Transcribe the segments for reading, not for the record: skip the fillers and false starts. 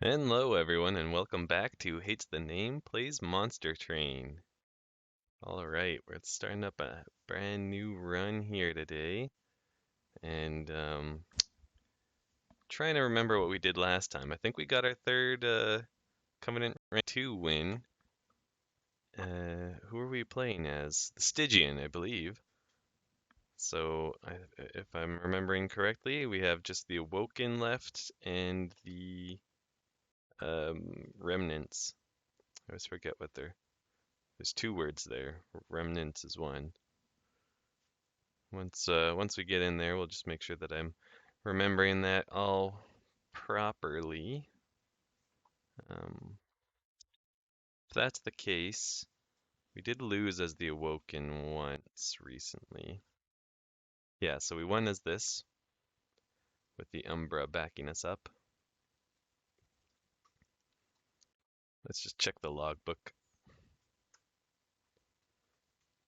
Hello, everyone, and welcome back to Hates the Name Plays Monster Train. All right, we're starting up a brand new run here today, and trying to remember what we did last time. I think we got our third Covenant Rank 2 win. Who are we playing as? The Stygian, I believe. So, if I'm remembering correctly, we have just the Awoken left and the Remnants. I always forget what they're. There's two words there. Remnants is one. Once we get in there, we'll just make sure that I'm remembering that all properly. Um, if that's the case, we did lose as the Awoken once recently. Yeah, so we won as this with the Umbra backing us up. Let's just check the logbook.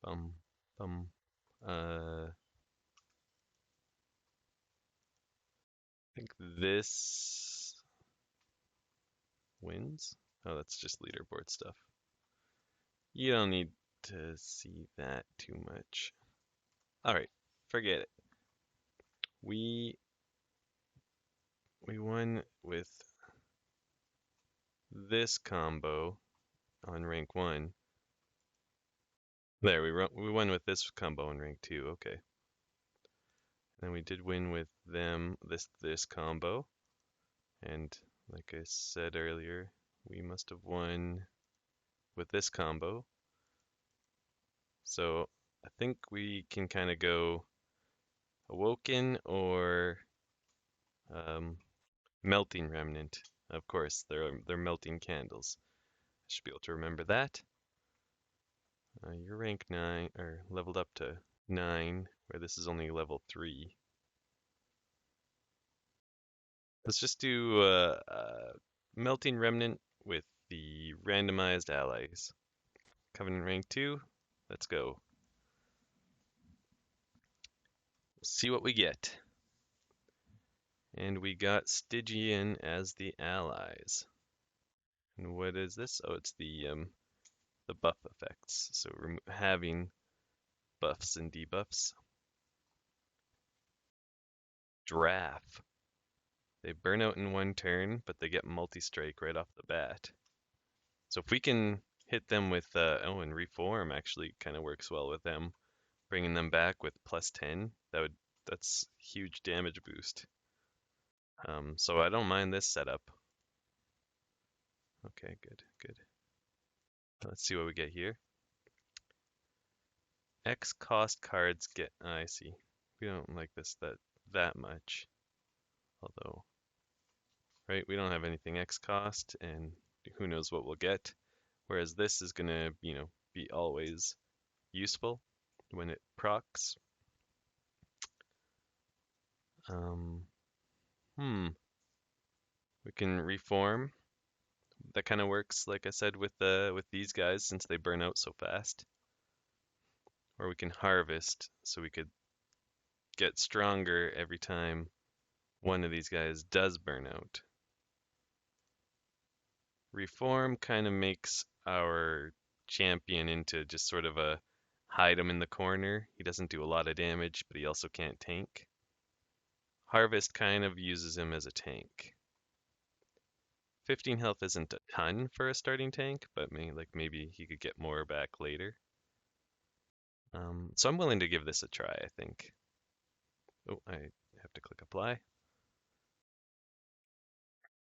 Bum, bum. I think this wins. Oh, that's just leaderboard stuff. You don't need to see that too much. All right, forget it. We won with this combo on rank 1. There, we won with this combo on rank 2. Okay. Then we did win with them this combo. And like I said earlier, we must have won with this combo. So I think we can kind of go Awoken or Melting Remnant. Of course, they're melting candles. I should be able to remember that. You're rank 9, or leveled up to 9, where this is only level 3. Let's just do Melting Remnant with the randomized allies. Covenant rank 2, let's go. See what we get. And we got Stygian as the allies. And what is this? Oh, it's the buff effects. So we're having buffs and debuffs. Draff. They burn out in one turn, but they get multi-strike right off the bat. So if we can hit them with, oh, and Reform actually kind of works well with them, bringing them back with +10, that's huge damage boost. So I don't mind this setup. Okay, good, good. Let's see what we get here. X cost cards get, I see. We don't like this that much. Although, right, we don't have anything X cost, and who knows what we'll get. Whereas this is gonna, be always useful when it procs. Um, we can reform. That kind of works, like I said, with these guys since they burn out so fast. Or we can harvest, so we could get stronger every time one of these guys does burn out. Reform kind of makes our champion into just sort of a hide him in the corner. He doesn't do a lot of damage, but he also can't tank. Harvest kind of uses him as a tank. 15 health isn't a ton for a starting tank, but maybe he could get more back later. So I'm willing to give this a try, I think. Oh, I have to click apply.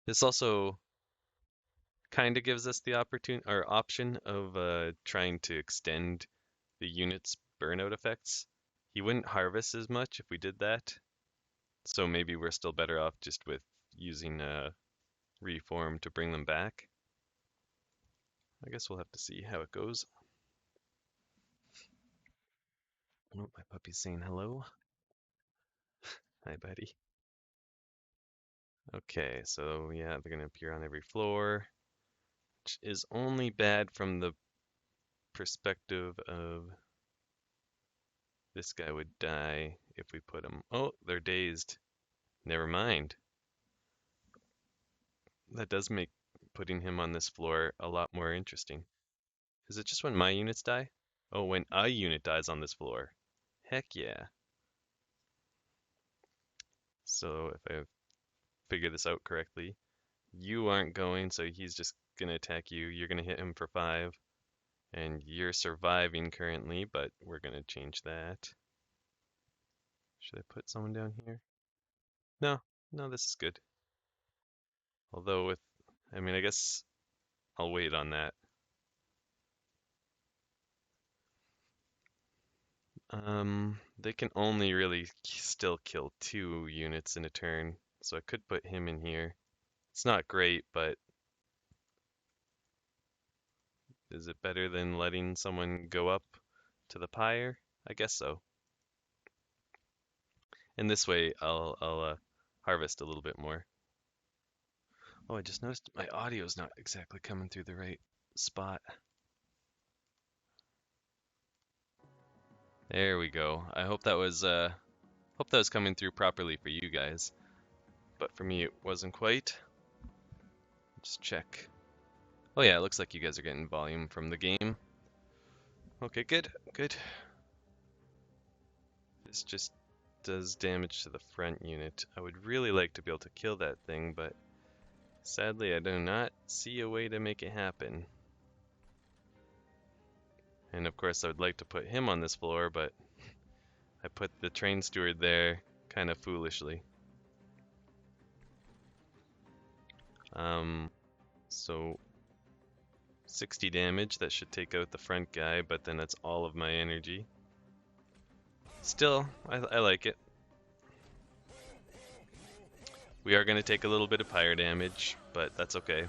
This also kind of gives us the option of trying to extend the unit's burnout effects. He wouldn't harvest as much if we did that, so maybe we're still better off just with using reform to bring them back. I guess we'll have to see how it goes. Oh, my puppy's saying hello. Hi, buddy. Okay, so yeah, they're gonna appear on every floor, which is only bad from the perspective of this guy would die if we put him. Oh, they're dazed. Never mind. that does make putting him on this floor a lot more interesting. Is it just when my units die? Oh, when a unit dies on this floor. Heck yeah. So if I figure this out correctly, you aren't going, so he's just gonna attack you. You're gonna hit him for 5, and you're surviving currently, but we're gonna change that. Should I put someone down here? No, no, this is good. Although with, I mean, I guess I'll wait on that. They can only really still kill 2 units in a turn, so I could put him in here. It's not great, but is it better than letting someone go up to the pyre? I guess so. And this way, I'll harvest a little bit more. Oh, I just noticed my audio is not exactly coming through the right spot. There we go. I hope that was coming through properly for you guys, but for me it wasn't quite. Just check. Oh yeah, it looks like you guys are getting volume from the game. Okay, good, good. This just does damage to the front unit. I would really like to be able to kill that thing, but sadly I do not see a way to make it happen. And of course I would like to put him on this floor, but I put the train steward there kind of foolishly. So 60 damage, that should take out the front guy, but then that's all of my energy. Still, I like it. We are going to take a little bit of pyre damage, but that's okay.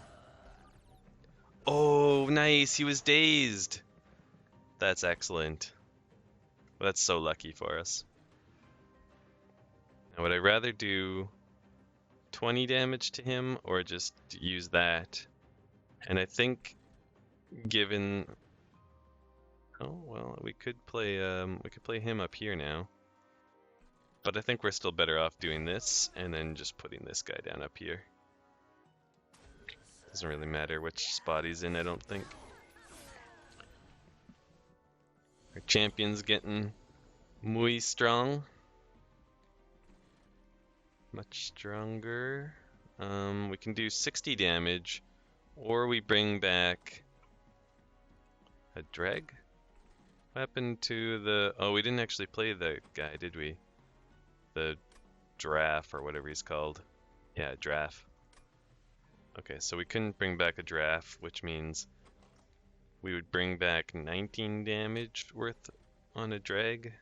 Oh, nice, he was dazed. That's excellent. Well, that's so lucky for us. Now, would I rather do 20 damage to him or just use that? And I think given, oh well, we could play him up here now. But I think we're still better off doing this and then just putting this guy down up here. Doesn't really matter which spot he's in, I don't think. Our champion's getting muy strong. Much stronger. We can do 60 damage, or we bring back a dreg? What happened to the... Oh, we didn't actually play the guy, did we? The Draff, or whatever he's called. Yeah, Draff. Okay, so we couldn't bring back a Draff, which means we would bring back 19 damage worth on a drag.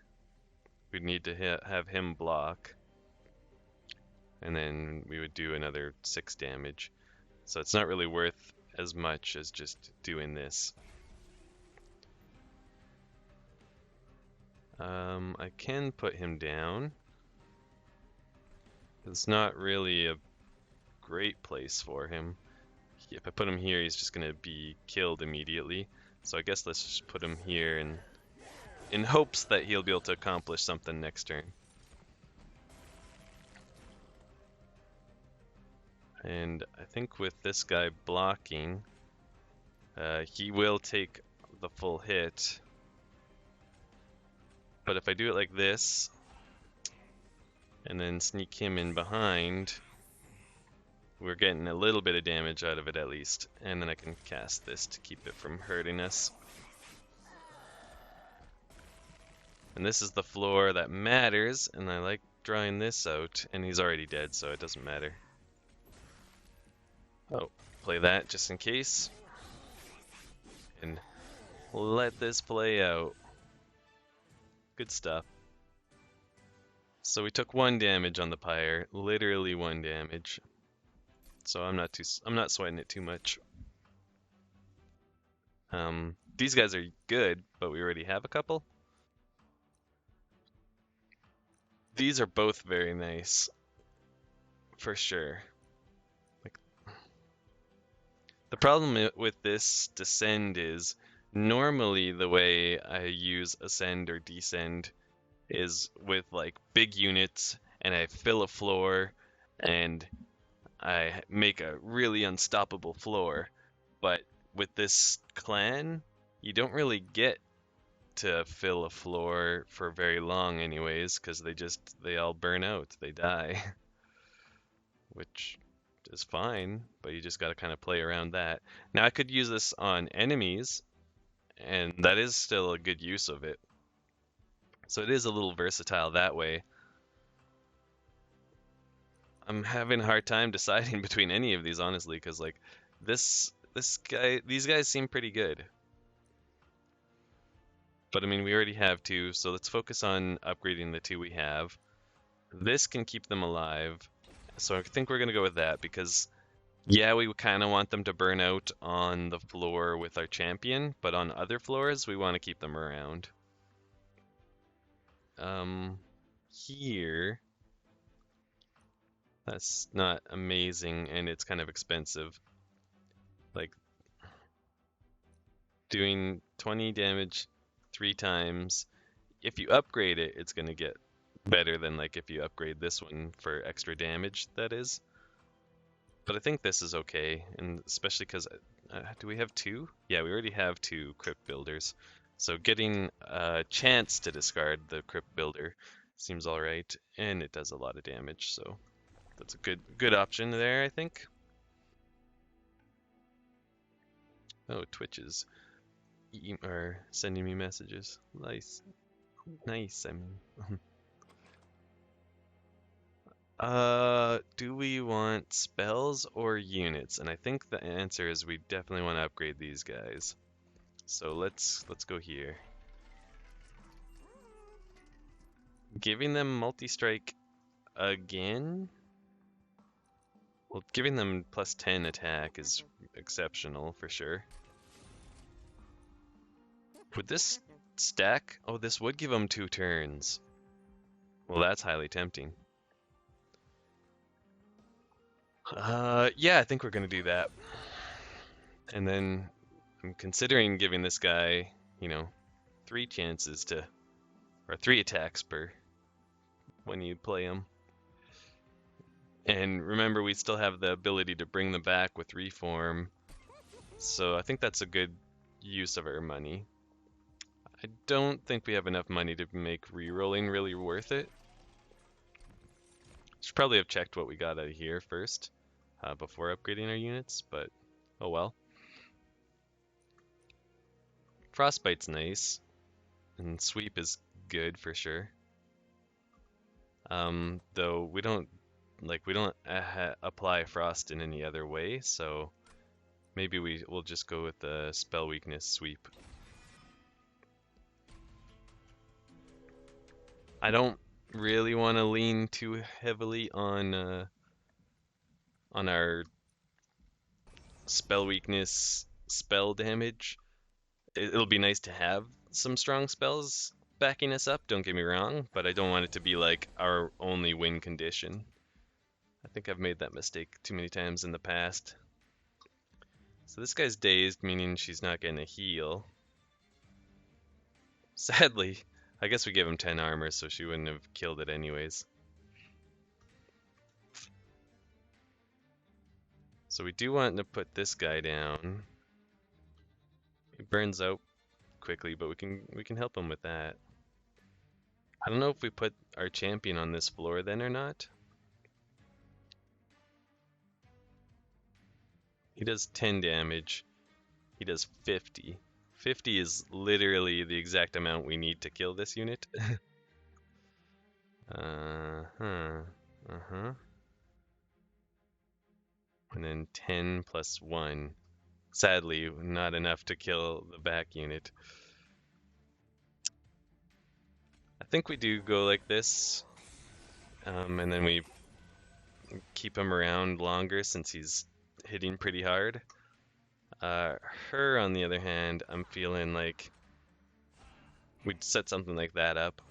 We'd need to have him block. And then we would do another 6 damage. So it's not really worth as much as just doing this. I can put him down. It's not really a great place for him. If I put him here, he's just gonna be killed immediately. So I guess let's just put him here and in hopes that he'll be able to accomplish something next turn. And I think with this guy blocking, he will take the full hit. But if I do it like this, and then sneak him in behind, we're getting a little bit of damage out of it at least. And then I can cast this to keep it from hurting us. And this is the floor that matters, and I like drawing this out, and he's already dead, so it doesn't matter. Oh, play that just in case. And let this play out. Good stuff. So we took 1 damage on the pyre, literally 1 damage. So I'm not sweating it too much. These guys are good, but we already have a couple. These are both very nice, for sure. Like, the problem with this descend is normally the way I use ascend or descend is with like big units and I fill a floor and I make a really unstoppable floor. But with this clan, you don't really get to fill a floor for very long anyways, because they all burn out, they die, which is fine, but you just got to kind of play around that. Now I could use this on enemies, and that is still a good use of it. So it is a little versatile that way. I'm having a hard time deciding between any of these honestly, because like these guys seem pretty good. But I mean, we already have two, so let's focus on upgrading the two we have. This can keep them alive, so I think we're gonna go with that because yeah, we kind of want them to burn out on the floor with our champion, but on other floors we want to keep them around. Here, that's not amazing and it's kind of expensive. Like doing 20 damage 3 times. If you upgrade it, it's gonna get better than like if you upgrade this one for extra damage, that is. But I think this is okay, and especially because do we have two? Yeah, we already have two Crypt Builders. So getting a chance to discard the Crypt Builder seems alright, and it does a lot of damage, so that's a good option there, I think. Oh, Twitch is sending me messages. Nice. Nice, I mean. Do we want spells or units? And I think the answer is we definitely want to upgrade these guys. So let's go here. Giving them multi-strike again? Well, giving them plus 10 attack is exceptional for sure. Would this stack? Oh, this would give them 2 turns. Well, that's highly tempting. Yeah, I think we're gonna do that. And then I'm considering giving this guy, 3 chances to, or 3 attacks per when you play him. And remember, we still have the ability to bring them back with Reform. So I think that's a good use of our money. I don't think we have enough money to make rerolling really worth it. Should probably have checked what we got out of here first, before upgrading our units, but oh well. Frostbite's nice, and Sweep is good for sure. Though we don't apply Frost in any other way, so maybe we'll just go with the Spell Weakness Sweep. I don't really want to lean too heavily on our spell weakness, spell damage. It'll be nice to have some strong spells backing us up, don't get me wrong, but I don't want it to be like our only win condition. I think I've made that mistake too many times in the past. So this guy's dazed, meaning she's not getting a heal. Sadly, I guess we gave him 10 armor, so she wouldn't have killed it anyways. So we do want to put this guy down. He burns out quickly, but we can help him with that. I don't know if we put our champion on this floor then or not. He does 10 damage. He does 50. 50 is literally the exact amount we need to kill this unit. Uh-huh. Uh-huh. And then 10 plus 1. Sadly, not enough to kill the back unit. I think we do go like this. And then we keep him around longer since he's hitting pretty hard. Her, on the other hand, I'm feeling like we'd set something like that up.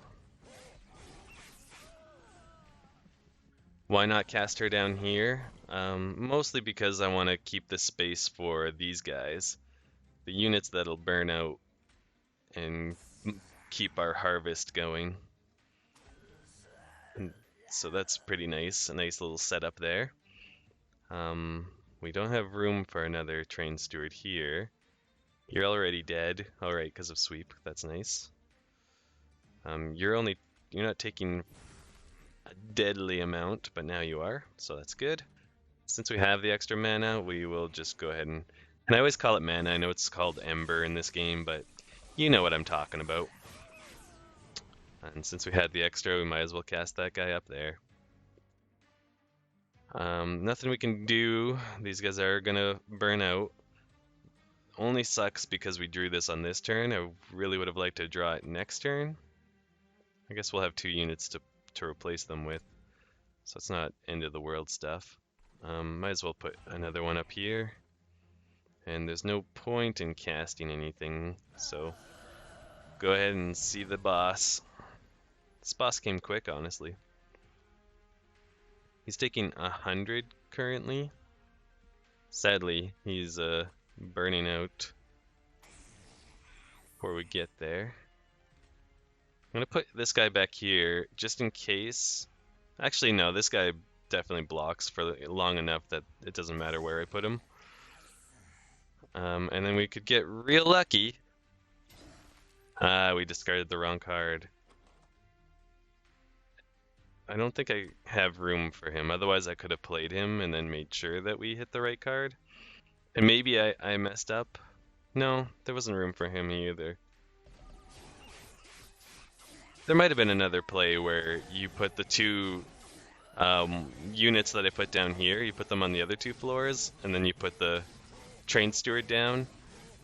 Why not cast her down here? Mostly because I want to keep the space for these guys. The units that'll burn out and keep our harvest going. And so that's pretty nice, a nice little setup there. Um, we don't have room for another train steward here. You're already dead. All right, because of sweep. That's nice. You're not taking a deadly amount, but now you are, so that's good. Since we have the extra mana, we will just go ahead and I always call it mana. I know it's called Ember in this game, but you know what I'm talking about. And since we had the extra, we might as well cast that guy up there. Nothing we can do. These guys are gonna burn out. Only sucks because we drew this on this turn. I really would have liked to draw it next turn. I guess we'll have 2 units to replace them with, so it's not end of the world stuff. Might as well put another one up here. And there's no point in casting anything, so go ahead and see the boss. This boss came quick, honestly. He's taking 100 currently. Sadly, he's burning out before we get there. I'm gonna put this guy back here just in case. Actually, no, this guy definitely blocks for long enough that it doesn't matter where I put him. And then we could get real lucky. We discarded the wrong card. I don't think I have room for him. Otherwise, I could have played him and then made sure that we hit the right card. And maybe I messed up. No, there wasn't room for him either. There might have been another play where you put the 2 units that I put down here, you put them on the other 2 floors, and then you put the train steward down,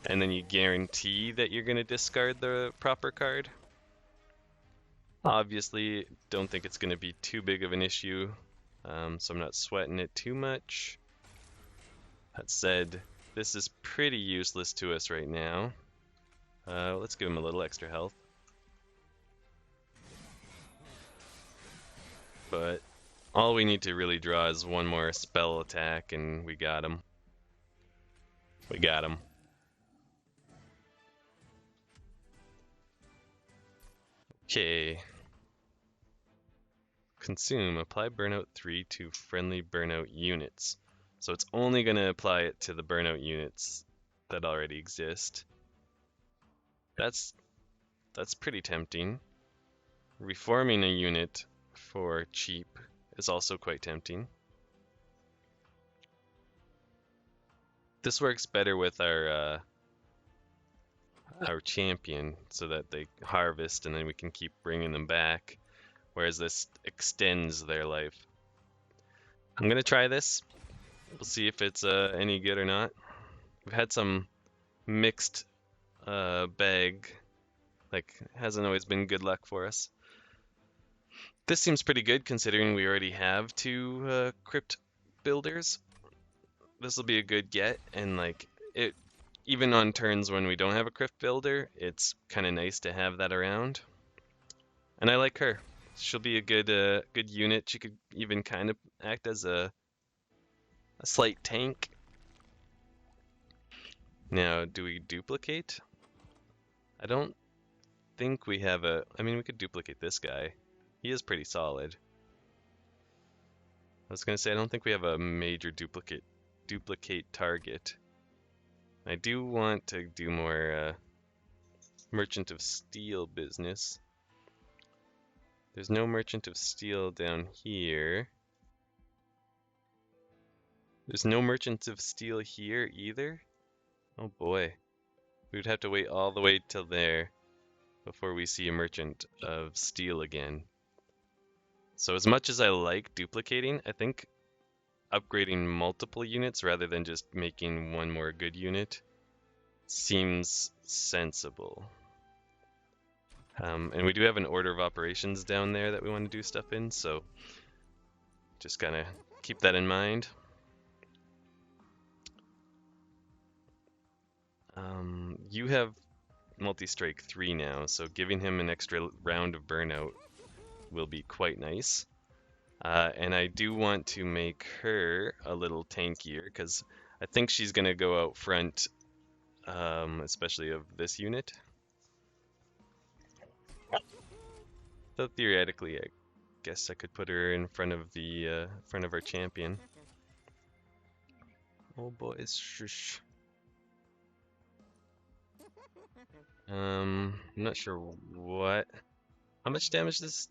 and then you guarantee that you're going to discard the proper card. Obviously, don't think it's going to be too big of an issue, so I'm not sweating it too much. That said, this is pretty useless to us right now. Let's give him a little extra health. But all we need to really draw is one more spell attack, and we got him. We got him. Okay. Consume, apply burnout 3 to friendly burnout units. So it's only going to apply it to the burnout units that already exist. That's pretty tempting. Reforming a unit for cheap is also quite tempting. This works better with our champion so that they harvest and then we can keep bringing them back, whereas this extends their life. I'm gonna try this. We'll see if it's any good or not. We've had some mixed bag, like hasn't always been good luck for us. This seems pretty good considering we already have 2 crypt builders. This will be a good get, and like it, even on turns when we don't have a crypt builder, it's kind of nice to have that around. And I like her. She'll be a good unit. She could even kind of act as a slight tank. Now, do we duplicate? I don't think we have I mean, we could duplicate this guy. He is pretty solid. I was gonna say I don't think we have a major duplicate target. I do want to do more Merchant of Steel business. There's no Merchant of Steel down here. There's no Merchant of Steel here either? Oh boy. We would have to wait all the way till there before we see a Merchant of Steel again. So as much as I like duplicating, I think upgrading multiple units rather than just making one more good unit seems sensible. And we do have an order of operations down there that we want to do stuff in, so just kind of keep that in mind. You have multi-strike 3 now, so giving him an extra round of burnout will be quite nice. And I do want to make her a little tankier because I think she's going to go out front, especially of this unit. So theoretically, I guess I could put her in front of the front of our champion. Oh boys, shush. I'm not sure what. How much damage this?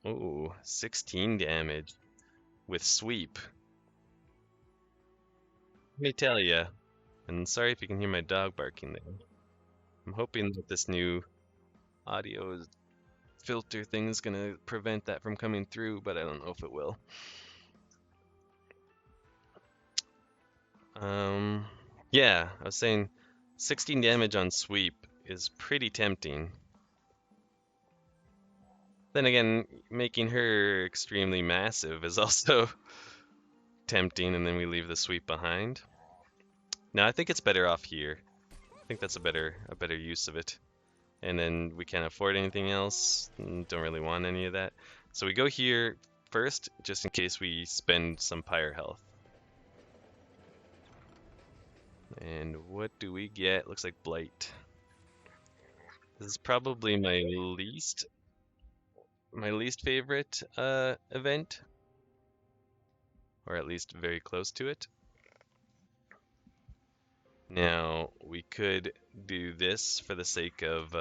Oh, 16 damage with sweep. Let me tell ya. And sorry if you can hear my dog barking there. I'm hoping that this new audio filter thing is gonna prevent that from coming through, but I don't know if it will. Um, yeah, I was saying 16 damage on sweep is pretty tempting. Then again, making her extremely massive is also tempting, and then we leave the sweep behind. No, I think it's better off here. I think that's a better use of it. And then we can't afford anything else. Don't really want any of that. So we go here first, just in case we spend some pyre health. And what do we get? Looks like Blight. This is probably my least favorite event, or at least very close to it. Now we could do this for the sake of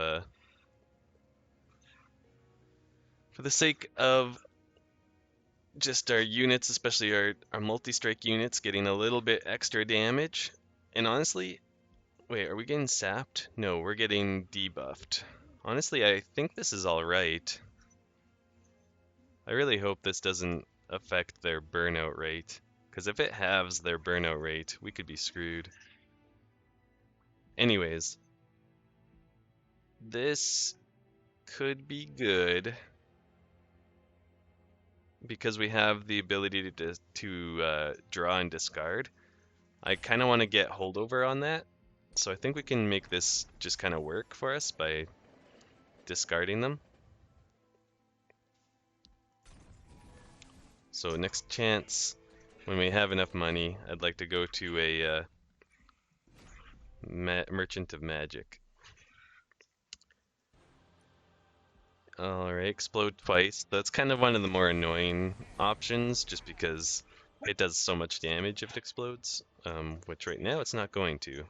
just our units, especially our multi-strike units, getting a little bit extra damage. And honestly, wait, are we getting sapped? No, we're getting debuffed. Honestly, I think this is all right. I really hope this doesn't affect their burnout rate, because if it halves their burnout rate, we could be screwed. Anyways, this could be good because we have the ability to draw and discard. I kind of want to get holdover on that, so I think we can make this just kind of work for us by discarding them. So next chance, when we have enough money, I'd like to go to a Merchant of Magic. Alright, explode twice. That's kind of one of the more annoying options, just because it does so much damage if it explodes, which right now it's not going to.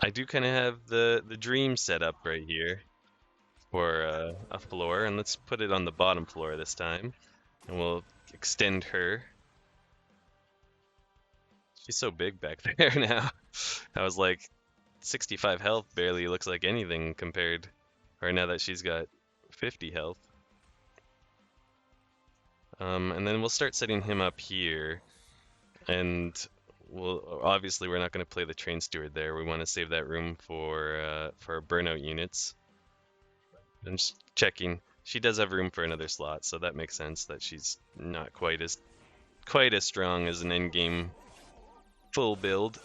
I do kind of have the dream set up right here for a floor, and let's put it on the bottom floor this time, and we'll extend her. She's so big back there now. I was like, 65 health barely looks like anything compared, or now that she's got 50 health. And then we'll start setting him up here, and obviously we're not going to play the train steward there. We want to save that room for our burnout units. I'm just checking. She does have room for another slot, so that makes sense that she's not quite as strong as an endgame full build.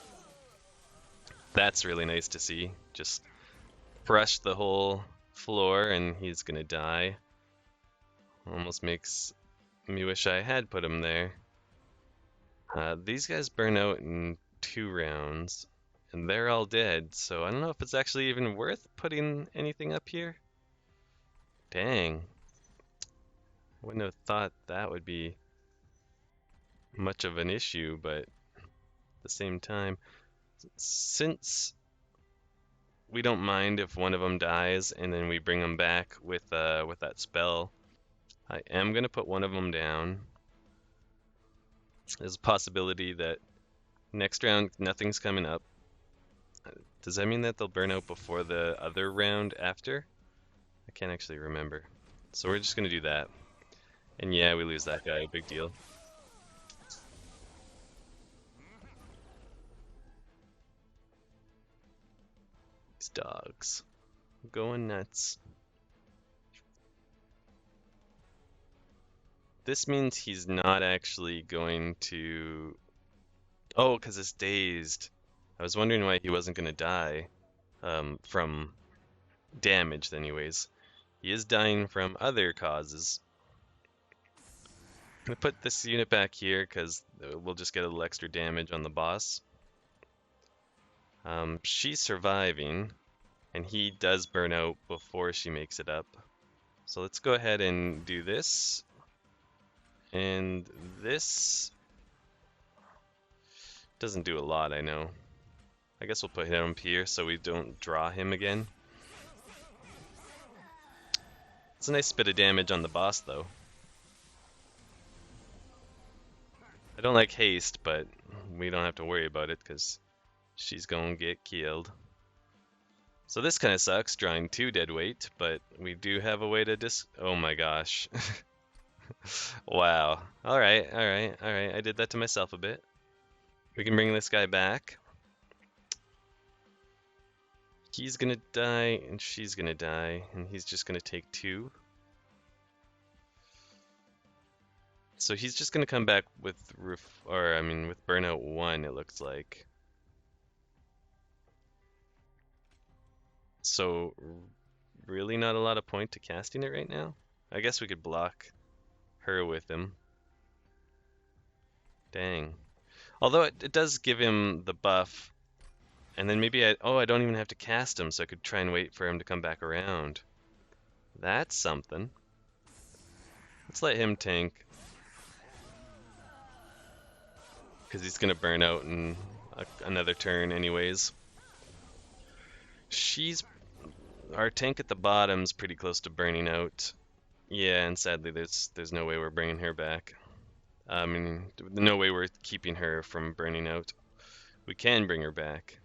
That's really nice to see. Just crush the whole floor and he's gonna die. Almost makes me wish I had put him there. These guys burn out in 2 rounds, and they're all dead, so I don't know if it's actually even worth putting anything up here. Dang. I wouldn't have thought that would be much of an issue, but at the same time, since we don't mind if one of them dies and then we bring them back with that spell, I am gonna put one of them down. There's a possibility that next round nothing's coming up. Does that mean that they'll burn out before the other round after? I can't actually remember. So we're just gonna do that. And yeah, we lose that guy, big deal. These dogs. Going nuts. This means he's not actually going to... Oh, because it's dazed. I was wondering why he wasn't going to die from damage anyways. He is dying from other causes. I'm going to put this unit back here because we'll just get a little extra damage on the boss. She's surviving, and he does burn out before she makes it up. So let's go ahead and do this. And this. Doesn't do a lot, I know. I guess we'll put him up here so we don't draw him again. It's a nice bit of damage on the boss, though. I don't like haste, but we don't have to worry about it because she's gonna get killed. So this kind of sucks, drawing 2 dead weight, but we do have a way to oh my gosh. Wow. Alright, alright, alright. I did that to myself a bit. We can bring this guy back. He's gonna die, and she's gonna die, and he's just gonna take 2. So he's just gonna come back with with Burnout 1, it looks like. So really not a lot of point to casting it right now. I guess we could block her with him. Dang. Although it does give him the buff. And then maybe I don't even have to cast him, so I could try and wait for him to come back around. That's something. Let's let him tank. Because he's going to burn out in another turn anyways. Our tank at the bottom's pretty close to burning out. Yeah, and sadly there's no way we're bringing her back. I mean, no way we're keeping her from burning out. We can bring her back.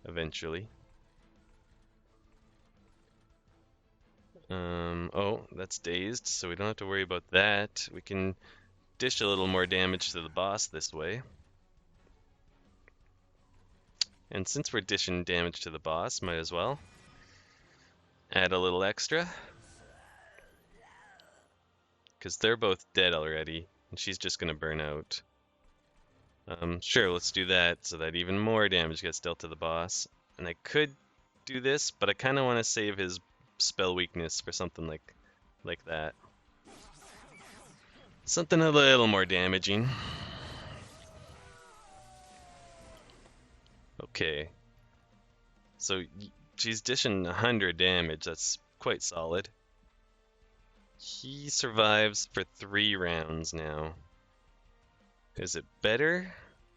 Eventually. Oh, that's dazed, so we don't have to worry about that. We can dish a little more damage to the boss this way. And since we're dishing damage to the boss, might as well add a little extra. Because they're both dead already, and she's just going to burn out. Sure, let's do that so that even more damage gets dealt to the boss. And I could do this, but I kind of want to save his spell weakness for something like that. Something a little more damaging. Okay. So she's dishing 100 damage. That's quite solid. He survives for 3 rounds now. Is it better?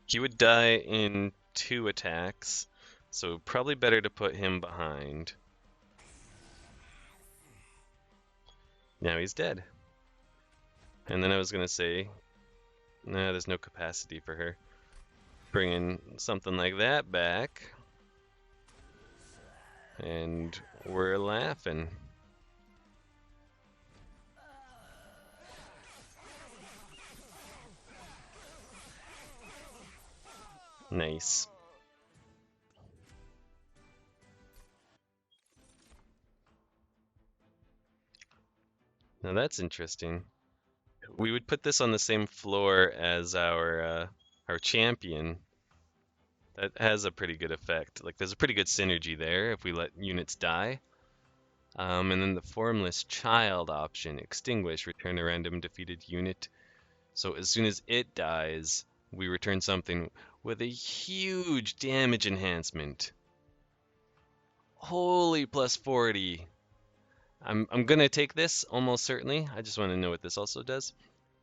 He would die in 2 attacks, so probably better to put him behind. Now he's dead. And then I was gonna say, nah, there's no capacity for her. Bringing something like that back, and we're laughing. Nice. Now that's interesting. We would put this on the same floor as our champion. That has a pretty good effect. Like there's a pretty good synergy there if we let units die. And then the formless child option, extinguish, return a random defeated unit. So as soon as it dies, we return something with a huge damage enhancement. Holy plus 40. I'm gonna take this almost certainly. I just want to know what this also does.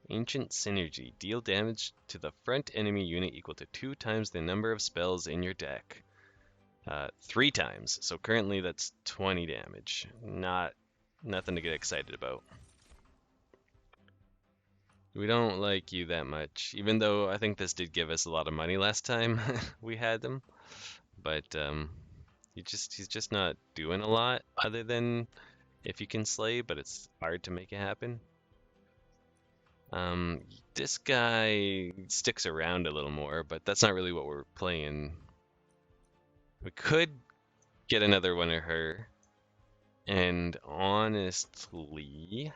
Ancient Synergy. Deal damage to the front enemy unit equal to 2 times the number of spells in your deck. 3 times. So currently that's 20 damage. Nothing to get excited about. We don't like you that much, even though I think this did give us a lot of money last time we had them. But he's just not doing a lot other than if you can slay, but it's hard to make it happen. This guy sticks around a little more, but that's not really what we're playing. We could get another one of her, and honestly,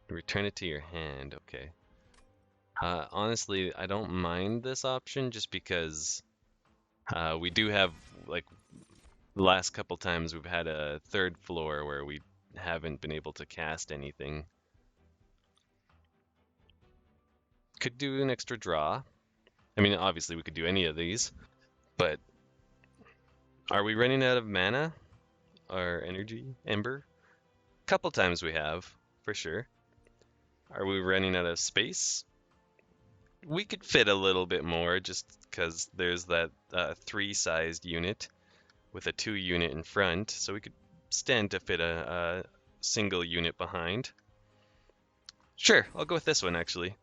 return it to your hand. Okay. Honestly, I don't mind this option just because we do have, like, the last couple times we've had a 3rd floor where we haven't been able to cast anything. Could do an extra draw. I mean, obviously we could do any of these, but are we running out of mana or energy? Ember? Couple times we have, for sure. Are we running out of space? We could fit a little bit more just because there's that 3-sized unit with a 2 unit in front, so we could stand to fit a single unit behind. Sure, I'll go with this one actually.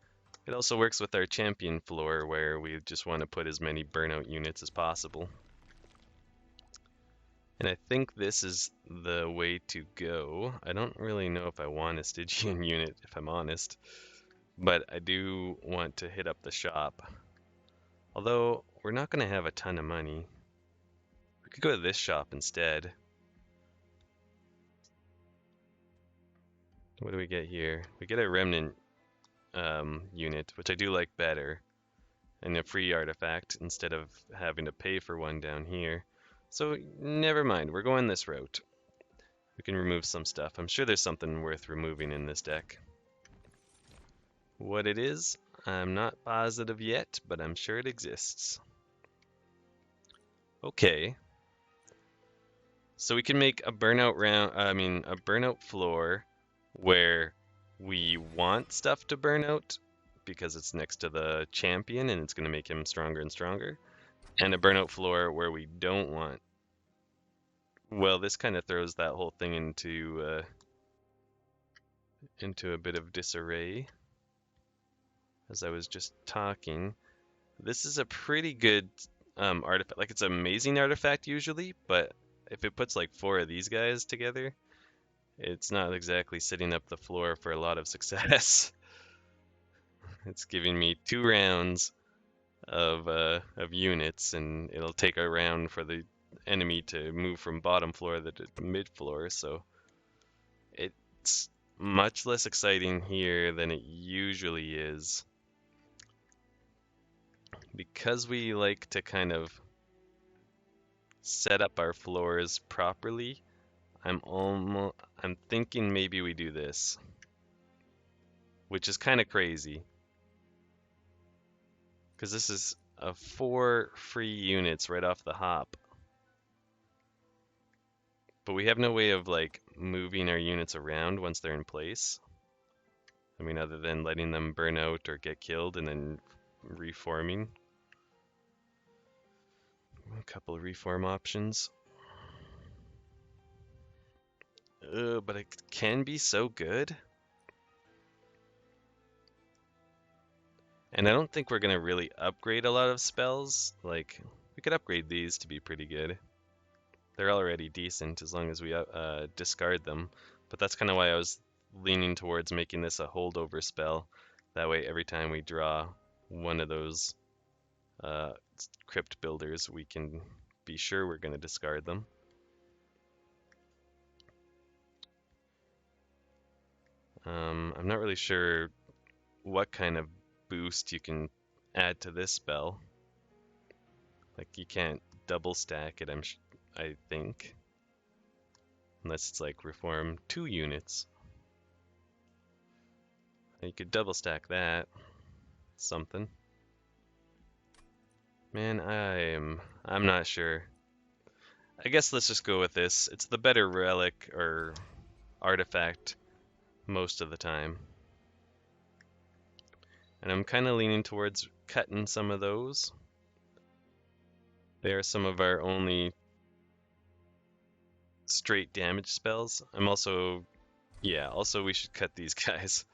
It also works with our champion floor where we just want to put as many burnout units as possible. And I think this is the way to go. I don't really know if I want a Stygian unit, if I'm honest, but I do want to hit up the shop. Although, we're not going to have a ton of money. We could go to this shop instead. What do we get here? We get a remnant unit, which I do like better, and a free artifact instead of having to pay for one down here. So never mind, we're going this route. We can remove some stuff. I'm sure there's something worth removing in this deck. What it is, I'm not positive yet, but I'm sure it exists. Okay. So we can make a burnout a burnout floor where we want stuff to burn out because it's next to the champion and it's going to make him stronger and stronger. And a burnout floor where we don't want. Well, this kind of throws that whole thing into a bit of disarray. As I was just talking, this is a pretty good artifact. Like, it's an amazing artifact usually, but if it puts like 4 of these guys together, it's not exactly setting up the floor for a lot of success. It's giving me 2 rounds of units, and it'll take a round for the enemy to move from bottom floor to mid floor, so it's much less exciting here than it usually is. Because we like to kind of set up our floors properly, I'm thinking maybe we do this, which is kind of crazy. Because this is 4 free units right off the hop. But we have no way of like moving our units around once they're in place. I mean, other than letting them burn out or get killed and then reforming. A couple of reform options. But it can be so good. And I don't think we're going to really upgrade a lot of spells. Like, we could upgrade these to be pretty good. They're already decent as long as we discard them. But that's kind of why I was leaning towards making this a holdover spell. That way, every time we draw one of those crypt builders, we can be sure we're going to discard them. I'm not really sure what kind of boost you can add to this spell. Like, you can't double stack it, I think. Unless it's like reform 2 units. You could double stack that. Something. Man, I'm not sure. I guess let's just go with this. It's the better relic or artifact most of the time. And I'm kind of leaning towards cutting some of those. They are some of our only straight damage spells. Also we should cut these guys.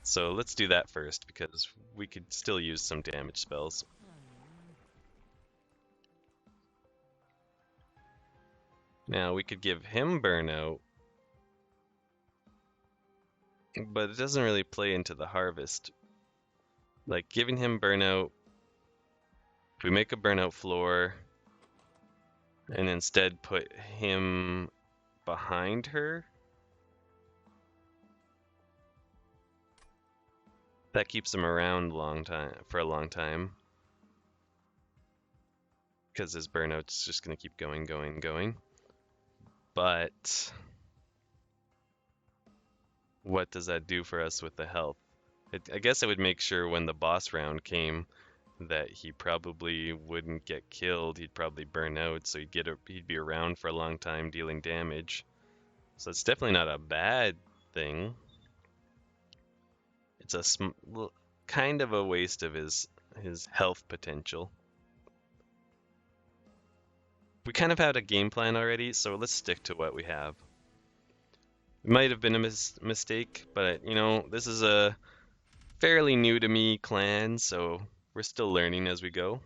So let's do that first because we could still use some damage spells. Now we could give him burnout, but it doesn't really play into the harvest. Like, giving him burnout, if we make a burnout floor and instead put him behind her, that keeps him around for a long time. Because his burnout's just going to keep going. But what does that do for us with the health? I guess it would make sure when the boss round came that he probably wouldn't get killed. He'd probably burn out, so he'd be around for a long time dealing damage. So it's definitely not a bad thing. it's a kind of a waste of his health potential. We kind of had a game plan already, so let's stick to what we have. It might have been a mistake, but you know, this is a fairly new to me clan, so we're still learning as we go.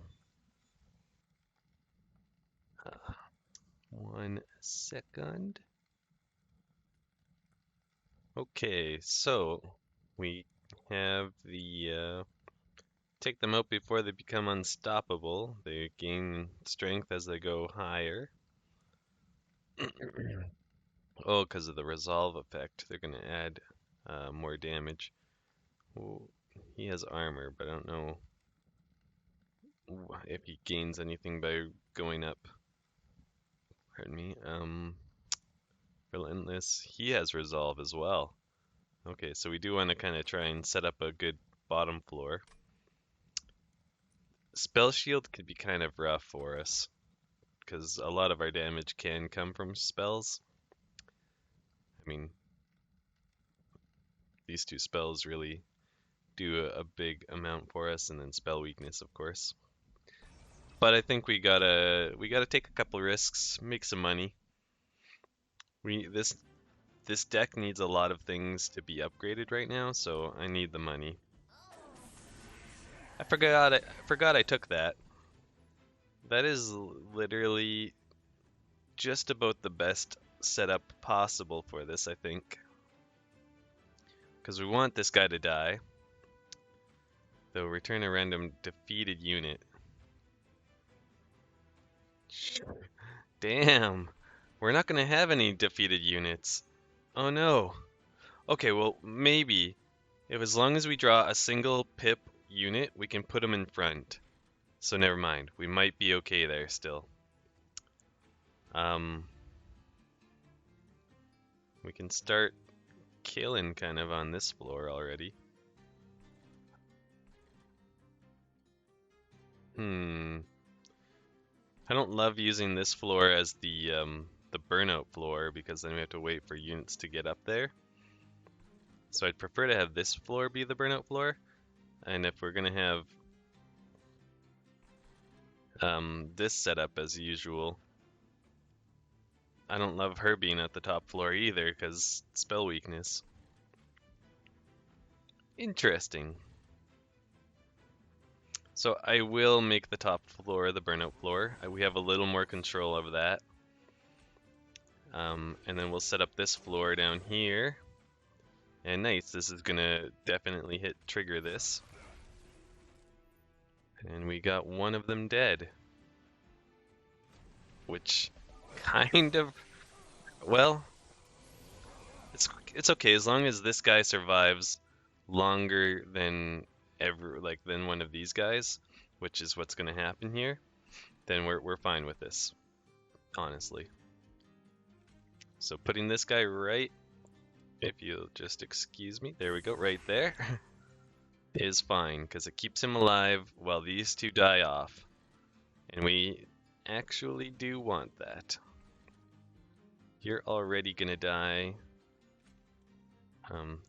1 second. Okay, so we have the take them out before they become unstoppable. They gain strength as they go higher. Oh, because of the resolve effect, they're going to add more damage. Ooh, he has armor, but I don't know if he gains anything by going up. Pardon me. Relentless. He has resolve as well. Okay, so we do want to kind of try and set up a good bottom floor. Spell shield could be kind of rough for us because a lot of our damage can come from spells. I mean, these two spells really do a big amount for us, and then spell weakness, of course. But I think we gotta take a couple risks, make some money. This deck needs a lot of things to be upgraded right now, so I need the money. I forgot I took that. That is literally just about the best setup possible for this, I think. Because we want this guy to die. Though return a random defeated unit. Damn. We're not going to have any defeated units. Oh no. Okay, well, maybe. If as long as we draw a single pip unit, we can put them in front. So never mind. We might be okay there still. We can start killing kind of on this floor already. I don't love using this floor as the burnout floor because then we have to wait for units to get up there. So I'd prefer to have this floor be the burnout floor. And if we're gonna have this setup as usual, I don't love her being at the top floor either because spell weakness. Interesting. So I will make the top floor the burnout floor. We have a little more control of that. And then we'll set up this floor down here. And nice, this is gonna definitely trigger this. And we got one of them dead. Which kind of, well, it's okay as long as this guy survives longer than than one of these guys, which is what's gonna happen here, then we're fine with this, honestly. So putting this guy right, if you'll just excuse me, there we go, right there, is fine, because it keeps him alive while these two die off. And we actually do want that. You're already gonna die.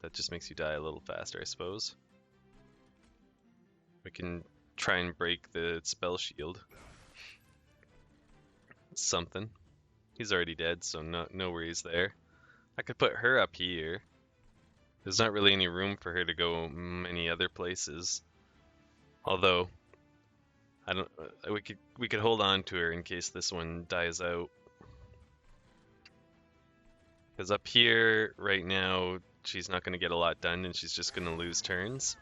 That just makes you die a little faster, I suppose. We can try and break the spell shield. Something. He's already dead, so no worries there. I could put her up here. There's not really any room for her to go many other places. Although, I don't. We could hold on to her in case this one dies out. Because up here right now, she's not going to get a lot done, and she's just going to lose turns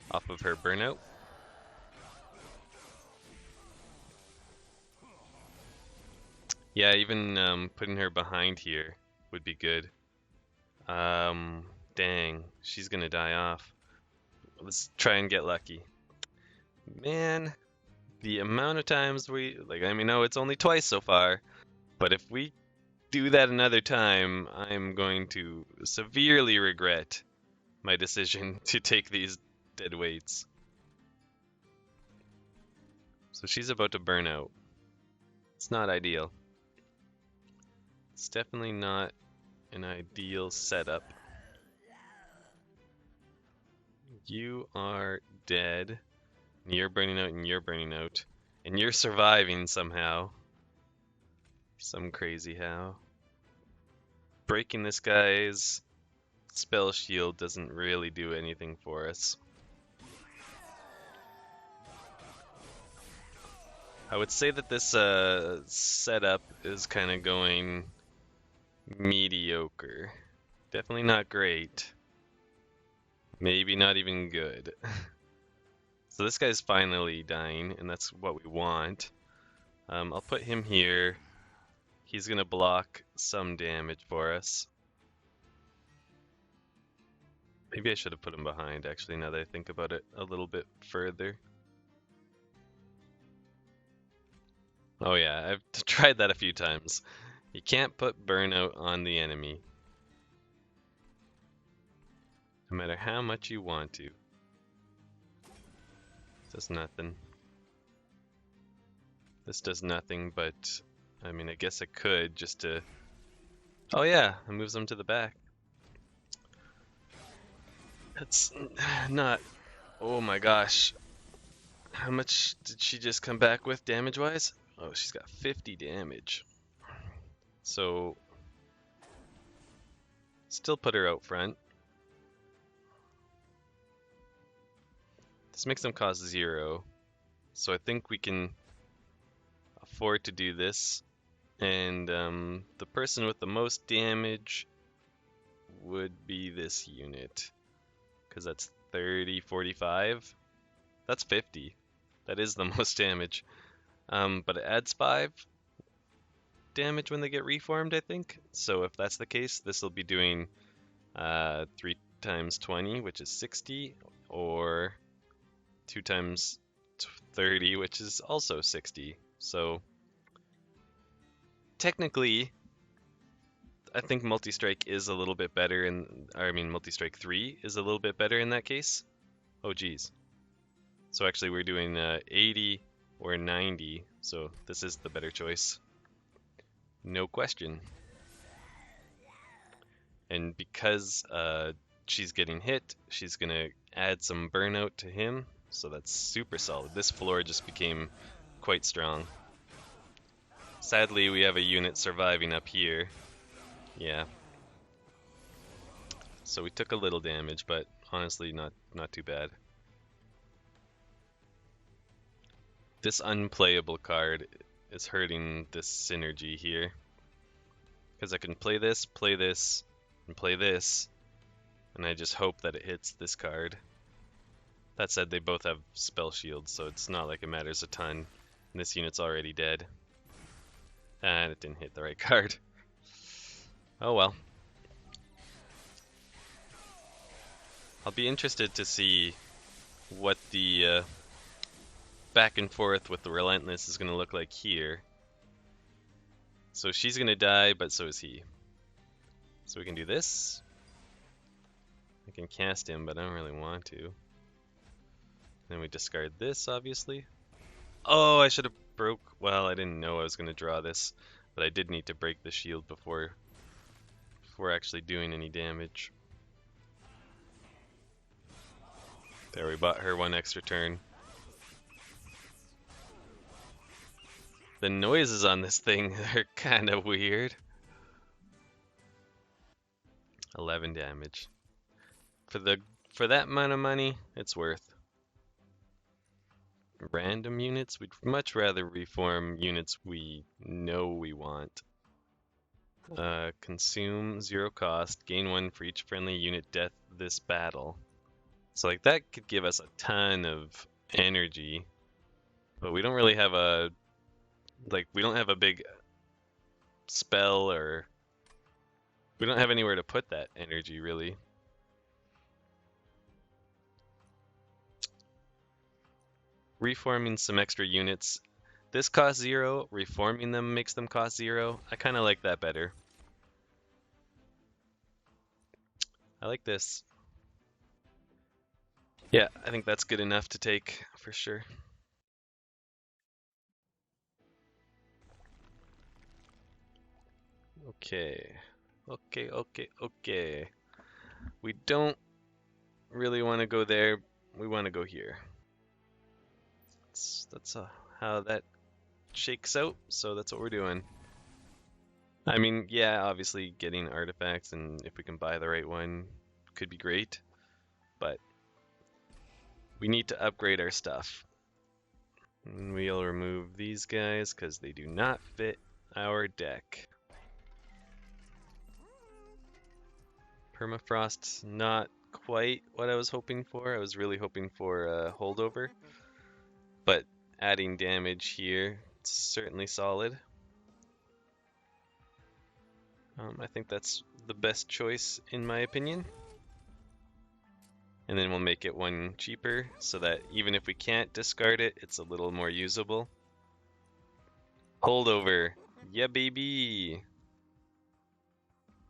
off of her burnout. Yeah, even putting her behind here would be good. Dang, she's gonna die off. Let's try and get lucky. Man, the amount of times I mean, no, it's only twice so far, but if we do that another time, I'm going to severely regret my decision to take these dead weights. So she's about to burn out. It's not ideal. It's definitely not an ideal setup. You are dead. And you're burning out, and you're burning out. And you're surviving somehow. Some crazy how. Breaking this guy's spell shield doesn't really do anything for us. I would say that this setup is kind of going mediocre. Definitely not great. Maybe not even good. So this guy's finally dying, and that's what we want. I'll put him here. He's gonna block some damage for us. Maybe I should have put him behind, actually, now that I think about it a little bit further. Oh yeah, I've tried that a few times. You can't put burnout on the enemy. No matter how much you want to. Does nothing. This does nothing, but I mean, I guess I could just to. Oh yeah, it moves them to the back. That's not. Oh my gosh. How much did she just come back with damage-wise? Oh, she's got 50 damage. So, still put her out front. This makes them cost 0. So I think we can afford to do this. And the person with the most damage would be this unit. Because that's 30, 45. That's 50. That is the most damage. But it adds 5 damage when they get reformed, I think. So if that's the case, this will be doing 3 times 20, which is 60, or 2 times 30, which is also 60. So technically, I think Multi-Strike is a little bit better Multi-Strike 3 is a little bit better in that case. Oh geez. So actually we're doing 80 or 90, so this is the better choice. No question. And because she's getting hit, she's gonna add some burnout to him, so that's super solid. This floor just became quite strong. Sadly, we have a unit surviving up here. Yeah. So we took a little damage, but honestly not too bad. This unplayable card is hurting this synergy here. Because I can play this, and play this, and I just hope that it hits this card. That said, they both have spell shields, so it's not like it matters a ton. And this unit's already dead. And it didn't hit the right card. Oh well. I'll be interested to see what the back and forth with the Relentless is going to look like here. So she's going to die, but so is he. So we can do this. I can cast him, but I don't really want to. Then we discard this, obviously. Oh, I should have broke... Well, I didn't know I was going to draw this, but I did need to break the shield before actually doing any damage. There, we bought her 1 extra turn. The noises on this thing are kind of weird. 11 damage. For that amount of money, it's worth. Random units, we'd much rather reform units we know we want. Consume 0 cost, gain 1 for each friendly unit death this battle. So like that could give us a ton of energy, but we don't really have a we don't have a big spell, or we don't have anywhere to put that energy really. Reforming some extra units. This costs 0, reforming them makes them cost 0. I kind of like that better. I like this. Yeah, I think that's good enough to take for sure. Okay. Okay. We don't really want to go there. We want to go here. That's how that shakes out. So that's what we're doing. I mean, yeah, obviously getting artifacts and if we can buy the right one could be great, but we need to upgrade our stuff. And we'll remove these guys because they do not fit our deck. Permafrost, not quite what I was hoping for. I was really hoping for a holdover, but adding damage here, it's certainly solid. I think that's the best choice in my opinion. And then we'll make it one cheaper so that even if we can't discard it, it's a little more usable. Holdover. Yeah, baby.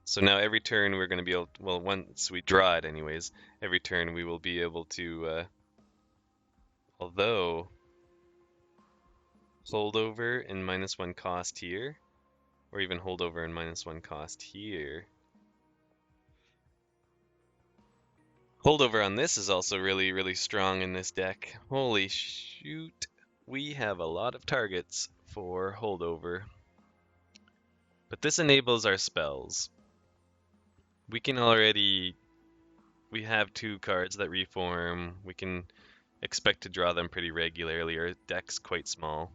So now every turn we're going to be able to, well, once we draw it anyways, every turn we will be able to, although holdover and -1 cost here, or even holdover and -1 cost here. Holdover on this is also really, really strong in this deck. Holy shoot. We have a lot of targets for holdover. But this enables our spells. We can already, we have 2 cards that reform. We can expect to draw them pretty regularly. Our deck's quite small.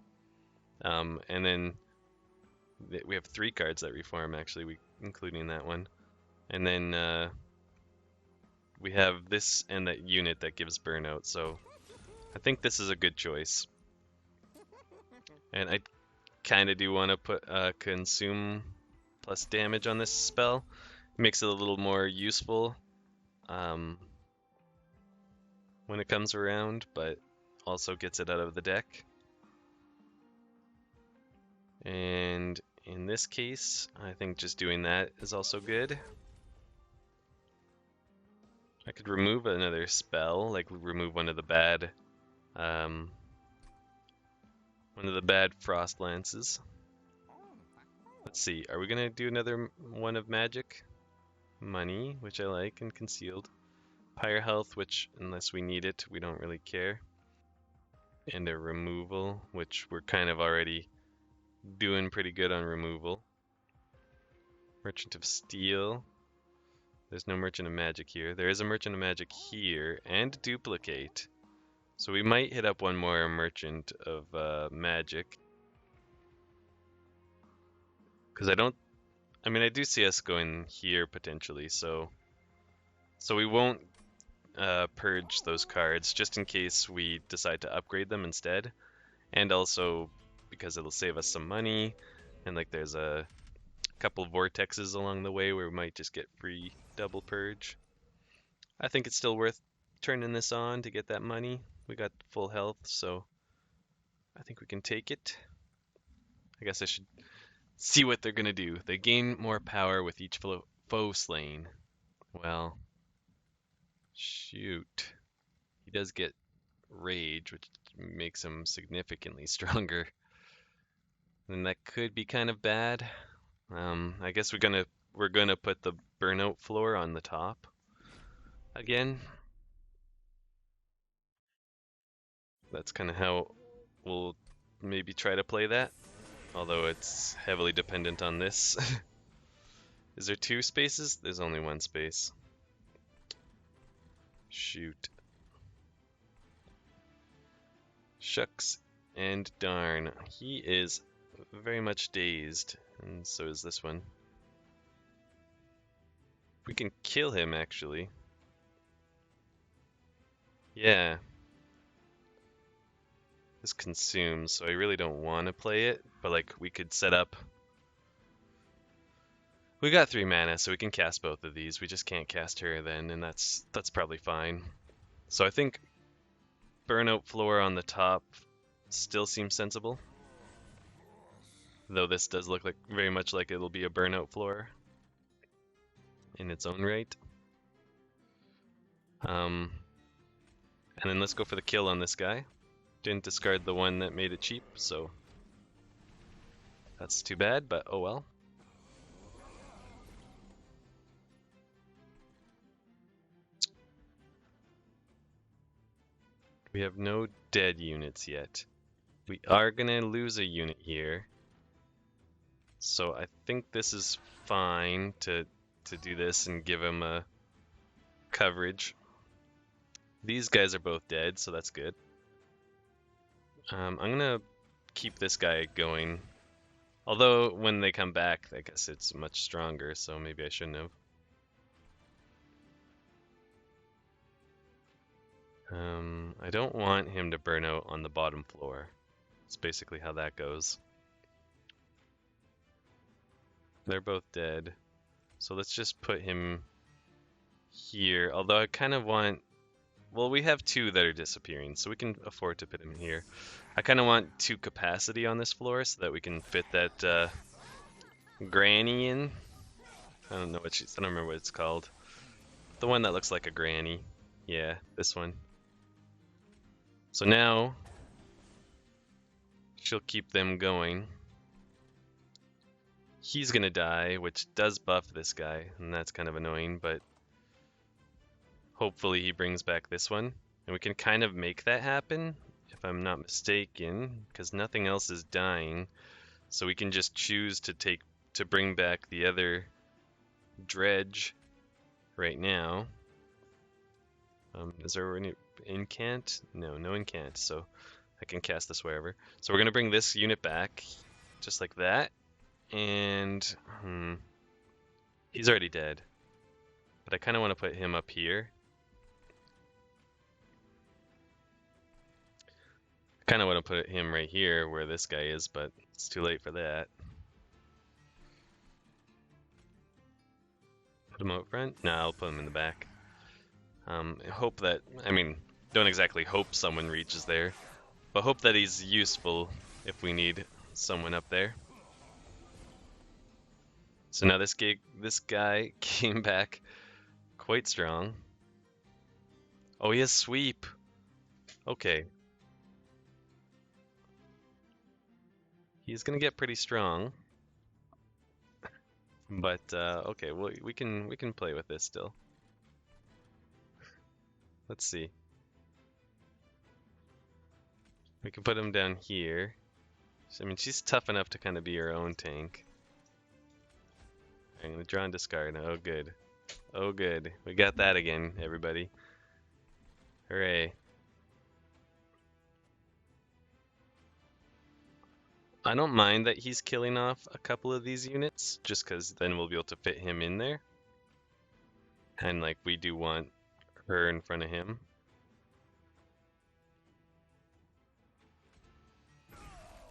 And then we have 3 cards that reform actually, including that one. And then we have this and that unit that gives burnout, so I think this is a good choice. And I kind of do want to put consume plus damage on this spell. It makes it a little more useful when it comes around, but also gets it out of the deck. And in this case, I think just doing that is also good. I could remove another spell, like remove one of the bad frost lances. Let's see, are we gonna do another one of magic? Money, which I like, and concealed. Pyre health, which unless we need it, we don't really care. And a removal, which we're kind of already doing pretty good on removal. Merchant of Steel. There's no Merchant of Magic here. There is a Merchant of Magic here, and Duplicate. So we might hit up one more Merchant of Magic. Because I do see us going here potentially, so we won't purge those cards just in case we decide to upgrade them instead. And also because it'll save us some money, and like there's a couple vortexes along the way where we might just get free double purge. I think it's still worth turning this on to get that money. We got full health, so I think we can take it. I guess I should see what they're gonna do. They gain more power with each foe slain. Well, shoot. He does get rage, which makes him significantly stronger. And that could be kind of bad. I guess we're gonna put the burnout floor on the top again. That's kind of how we'll maybe try to play that, although it's heavily dependent on this. Is there 2 spaces? There's only 1 space. Shoot. Shucks and darn. He is very much dazed, and so is this one. We can kill him, actually. Yeah. This consumes, so I really don't want to play it, but like we could set up. We got 3 mana, so we can cast both of these. We just can't cast her then, and that's probably fine. So I think burnout floor on the top still seems sensible. Though this does look like very much like it'll be a burnout floor in its own right. And then let's go for the kill on this guy. Didn't discard the one that made it cheap, so that's too bad, but oh well. We have no dead units yet. We are gonna lose a unit here. So I think this is fine to do this and give him a coverage. These guys are both dead, so that's good. I'm gonna keep this guy going. Although when they come back, I guess it's much stronger, so maybe I shouldn't have. I don't want him to burn out on the bottom floor. That's basically how that goes. They're both dead. So let's just put him here. Although I kind of want... Well, we have two that are disappearing, so we can afford to put him here. I kind of want 2 capacity on this floor so that we can fit that granny in. I don't know what she's... I don't remember what it's called. The one that looks like a granny. Yeah, this one. So now she'll keep them going. He's gonna die, which does buff this guy, and that's kind of annoying, but hopefully he brings back this one. And we can kind of make that happen, if I'm not mistaken, because nothing else is dying. So we can just choose to bring back the other dredge right now. Is there any incant? No, no incant, so I can cast this wherever. So we're gonna bring this unit back, just like that. And he's already dead, but I kind of want to put him up here. I kind of want to put him right here where this guy is, but it's too late for that. Put him out front? No, I'll put him in the back. Hope that, I mean, don't exactly hope someone reaches there, but hope that he's useful if we need someone up there. So now this guy came back quite strong. Oh, he has sweep. Okay. He's gonna get pretty strong. But okay, well, we can play with this still. Let's see. We can put him down here. I mean, she's tough enough to kind of be her own tank. I'm gonna draw and discard. Oh, good. Oh, good. We got that again, everybody. Hooray. I don't mind that he's killing off a couple of these units, just because then we'll be able to fit him in there. And, like, we do want her in front of him.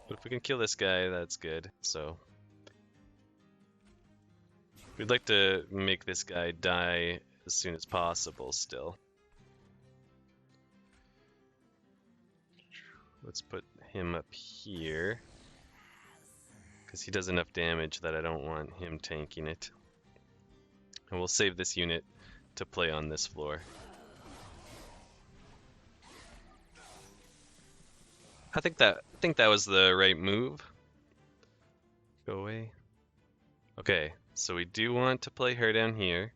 But if we can kill this guy, that's good. So we'd like to make this guy die as soon as possible still. Let's put him up here, because he does enough damage that I don't want him tanking it. And we'll save this unit to play on this floor. I think that was the right move. Go away. Okay, so we do want to play her down here.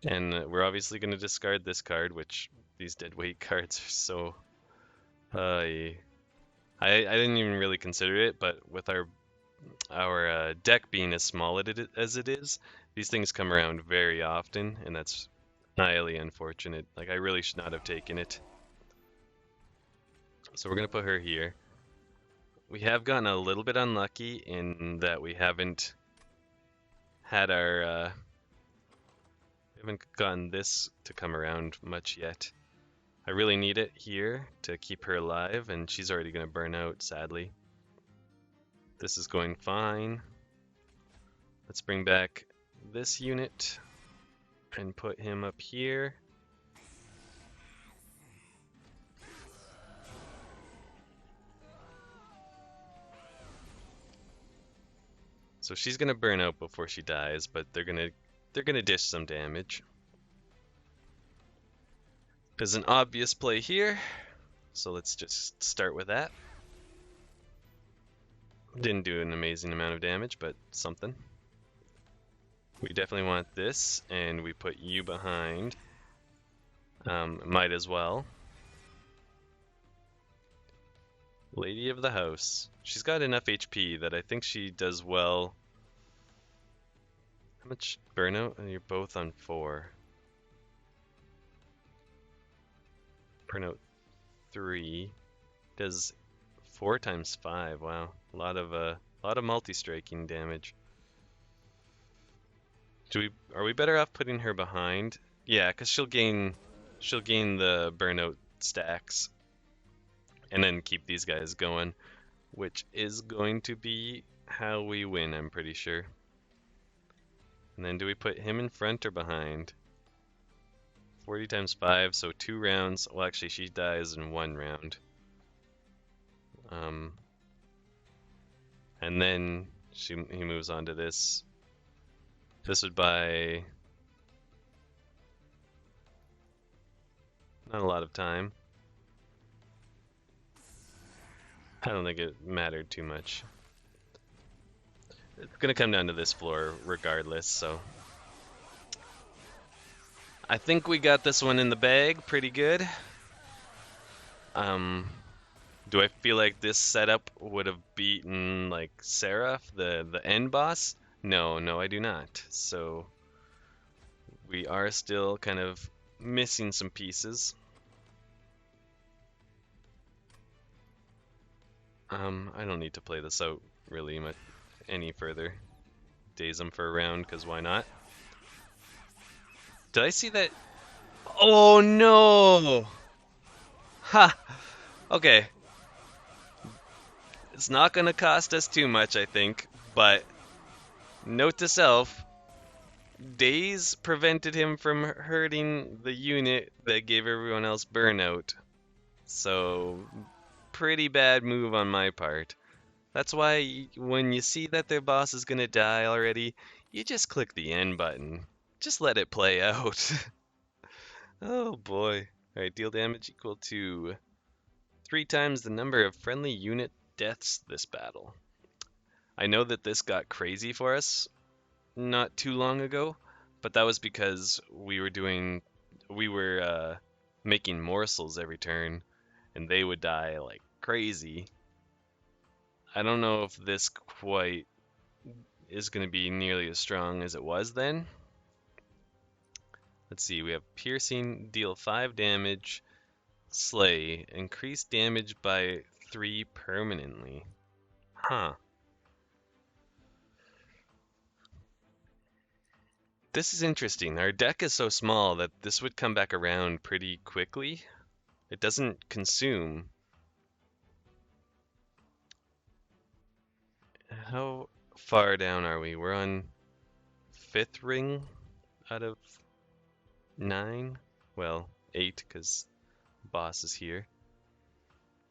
And we're obviously going to discard this card, which these dead weight cards are so... I didn't even really consider it, but with our deck being as small as it is, these things come around very often, and that's highly unfortunate. Like, I really should not have taken it. So we're going to put her here. We have gotten a little bit unlucky in that we haven't had our... we haven't gotten this to come around much yet. I really need it here to keep her alive, and she's already going to burn out, sadly. This is going fine. Let's bring back this unit and put him up here. So she's going to burn out before she dies, but they're going to dish some damage. There's an obvious play here, so let's just start with that. Didn't do an amazing amount of damage, but something. We definitely want this, and we put you behind. Might as well. Lady of the House. She's got enough HP that I think she does well. How much burnout? And you're both on 4. Burnout 3 does 4 times 5. Wow, a lot of multi-striking damage. Are we better off putting her behind? Yeah, because she'll gain the burnout stacks and then keep these guys going, which is going to be how we win, I'm pretty sure. And then do we put him in front or behind? 40 times 5, so 2 rounds. Well, actually, she dies in 1 round. And then he moves on to this. This would buy not a lot of time. I don't think it mattered too much. It's gonna come down to this floor regardless, so I think we got this one in the bag pretty good. Do I feel like this setup would have beaten like Seraph, the end boss? No, I do not. So we are still kind of missing some pieces. I don't need to play this out really much any further. Daze him for a round, because why not? Did I see that? Oh no! Ha! Okay. It's not gonna cost us too much, I think, but note to self, Daze prevented him from hurting the unit that gave everyone else burnout. So, pretty bad move on my part. That's why when you see that their boss is gonna die already, you just click the end button. Just let it play out. Oh boy. Alright, deal damage equal to 3 times the number of friendly unit deaths this battle. I know that this got crazy for us not too long ago, but that was because we were making morsels every turn, and they would die like crazy. I don't know if this quite is going to be nearly as strong as it was then. Let's see, we have piercing, deal 5 damage, slay, increase damage by 3 permanently. Huh. This is interesting. Our deck is so small that this would come back around pretty quickly. It doesn't consume. How far down are we? We're on 5th ring out of 9? Well, 8 because boss is here.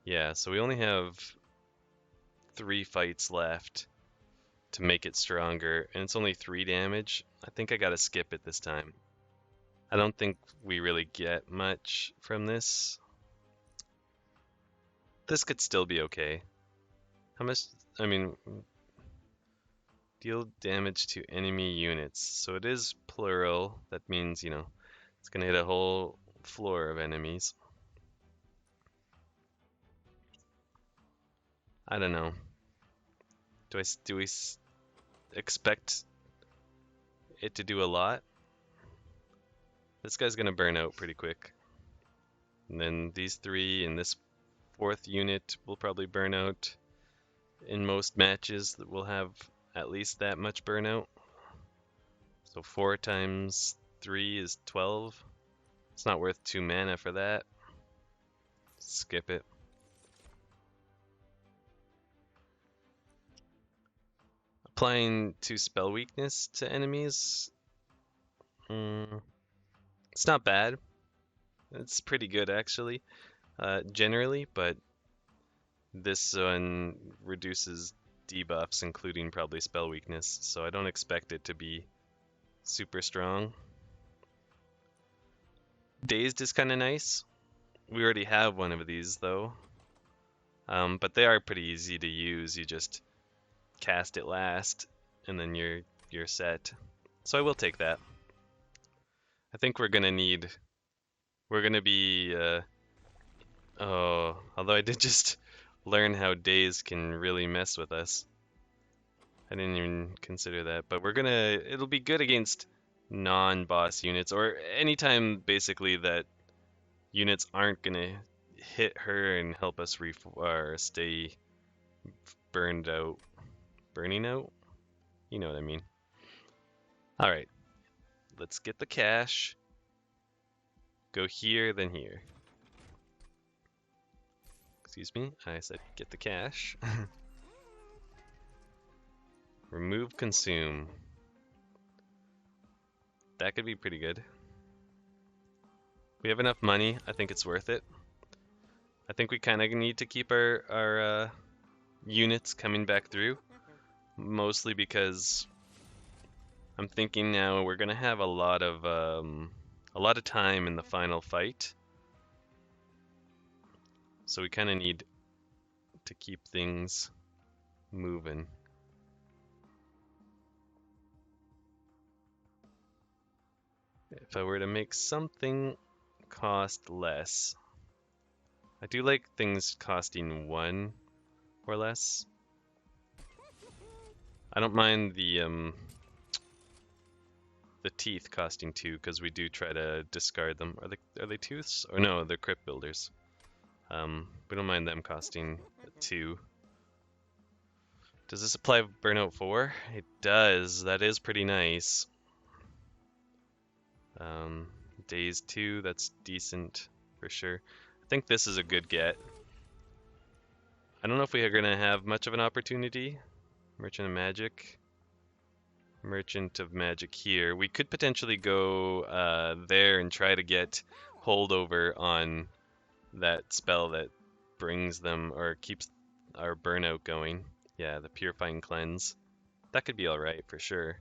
Yeah, so we only have 3 fights left to make it stronger, and it's only 3 damage. I think I gotta skip it this time. I don't think we really get much from this. This could still be okay. How much? I mean, deal damage to enemy units. So it is plural. That means, it's gonna hit a whole floor of enemies. I don't know. Do we expect it to do a lot? This guy's gonna burn out pretty quick. And then these 3 and this 4th unit will probably burn out. In most matches that will have at least that much burnout. So 4 times 3 is 12. It's not worth 2 mana for that. Skip it. Applying 2 spell weakness to enemies. It's not bad. It's pretty good actually, generally, but this one reduces debuffs, including probably spell weakness, so I don't expect it to be super strong. Dazed is kind of nice. We already have one of these though, but they are pretty easy to use. You just cast it last, and then you're set. So I will take that. I think we're gonna be. Oh, although I did just learn how days can really mess with us. I didn't even consider that, but it'll be good against non-boss units, or anytime basically that units aren't gonna hit her and help us or stay burned out. Burning out? You know what I mean. Alright, let's get the cash. Go here, then here. Excuse me, I said get the cash. Remove consume. That could be pretty good. We have enough money. I think it's worth it. I think we kind of need to keep our units coming back through, mostly because I'm thinking now we're gonna have a lot of time in the final fight, so we kind of need to keep things moving. If I were to make something cost less, I do like things costing 1 or less. I don't mind the teeth costing 2 because we do try to discard them. Are they tooths? Or no, they're crypt builders. We don't mind them costing 2. Does this apply Burnout 4? It does. That is pretty nice. Days 2, that's decent for sure. I think this is a good get. I don't know if we are going to have much of an opportunity. Merchant of Magic. Merchant of Magic here. We could potentially go there and try to get holdover on that spell that brings them or keeps our burnout going. Yeah, the Purifying Cleanse. That could be alright for sure.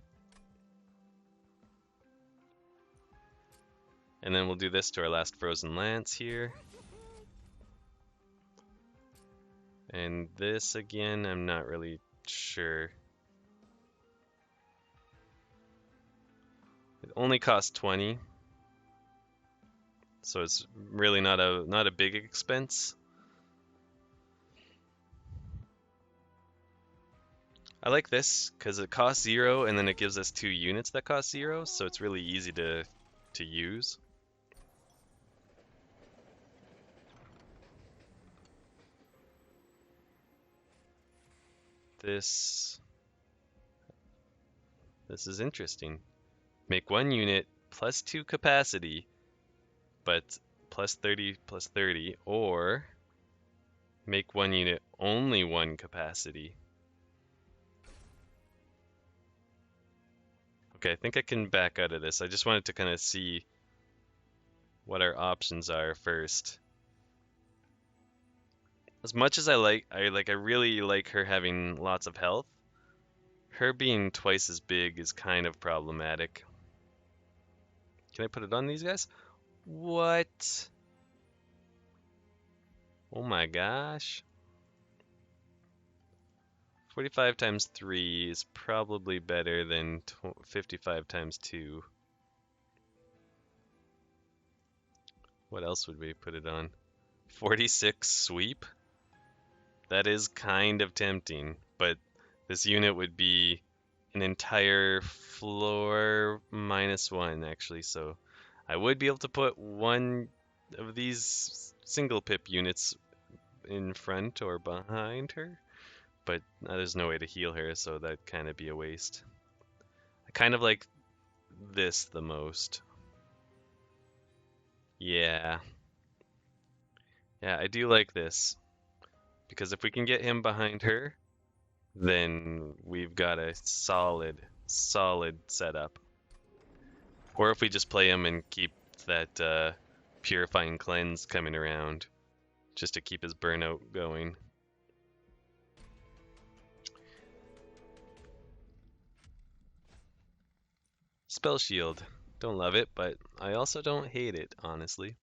And then we'll do this to our last Frozen Lance here. And this again, I'm not really sure. It only costs 20. So it's really not a big expense. I like this because it costs 0 and then it gives us 2 units that cost 0, so it's really easy to use. This is interesting. Make 1 unit plus 2 capacity, but plus 30, or make 1 unit only 1 capacity. Okay, I think I can back out of this. I just wanted to kind of see what our options are first. As much as I really like her having lots of health, her being twice as big is kind of problematic. Can I put it on these guys? What? Oh my gosh. 45 times 3 is probably better than 55 times 2. What else would we put it on? 46 sweep? That is kind of tempting, but this unit would be an entire floor -1 actually, so I would be able to put 1 of these single pip units in front or behind her, but there's no way to heal her, so that'd kind of be a waste. I kind of like this the most. Yeah. Yeah, I do like this. Because if we can get him behind her, then we've got a solid setup. Or if we just play him and keep that Purifying Cleanse coming around, just to keep his burnout going. Spell Shield. Don't love it, but I also don't hate it, honestly.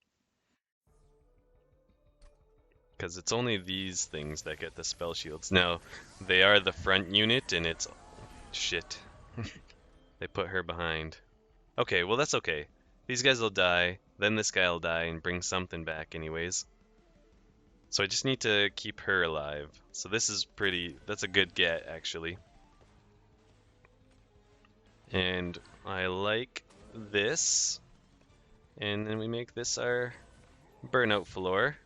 Because it's only these things that get the Spell Shields. Now, they are the front unit, and it's... shit. They put her behind. Okay, well that's okay. These guys will die, then this guy will die and bring something back anyways. So I just need to keep her alive. So this is that's a good get, actually. And I like this. And then we make this our burnout floor.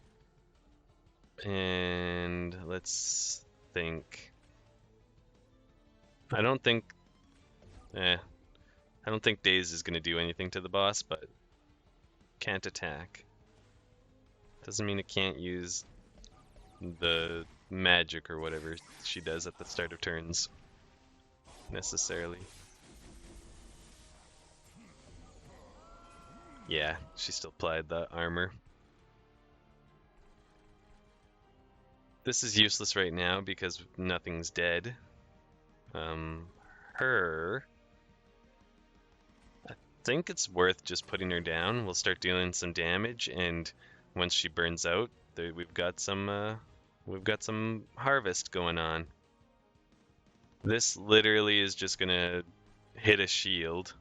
And let's think. I don't think Daze is going to do anything to the boss, but can't attack. Doesn't mean it can't use the magic or whatever she does at the start of turns, necessarily. Yeah, she still applied the armor. This is useless right now because nothing's dead. Her... I think it's worth just putting her down. We'll start dealing some damage, and once she burns out, we've got some harvest going on. This literally is just gonna hit a shield.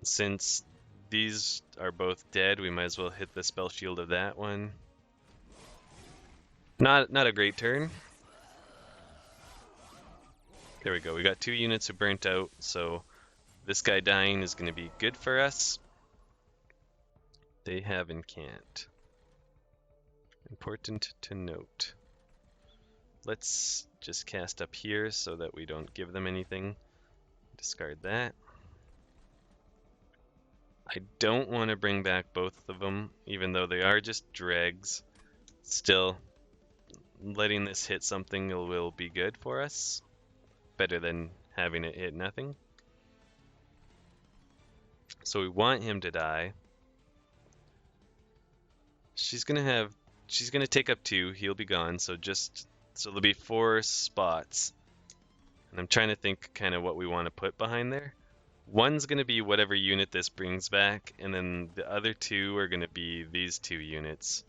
Since these are both dead, we might as well hit the spell shield of that one. Not a great turn. There we go. We got 2 units who burnt out, so this guy dying is going to be good for us. They have incant. Important to note. Let's just cast up here so that we don't give them anything. Discard that. I don't want to bring back both of them, even though they are just dregs. Still, letting this hit something will be good for us. Better than having it hit nothing. So we want him to die. She's gonna take up 2. He'll be gone. So there'll be 4 spots. And I'm trying to think kind of what we want to put behind there. One's gonna be whatever unit this brings back, and then the other 2 are gonna be these 2 units.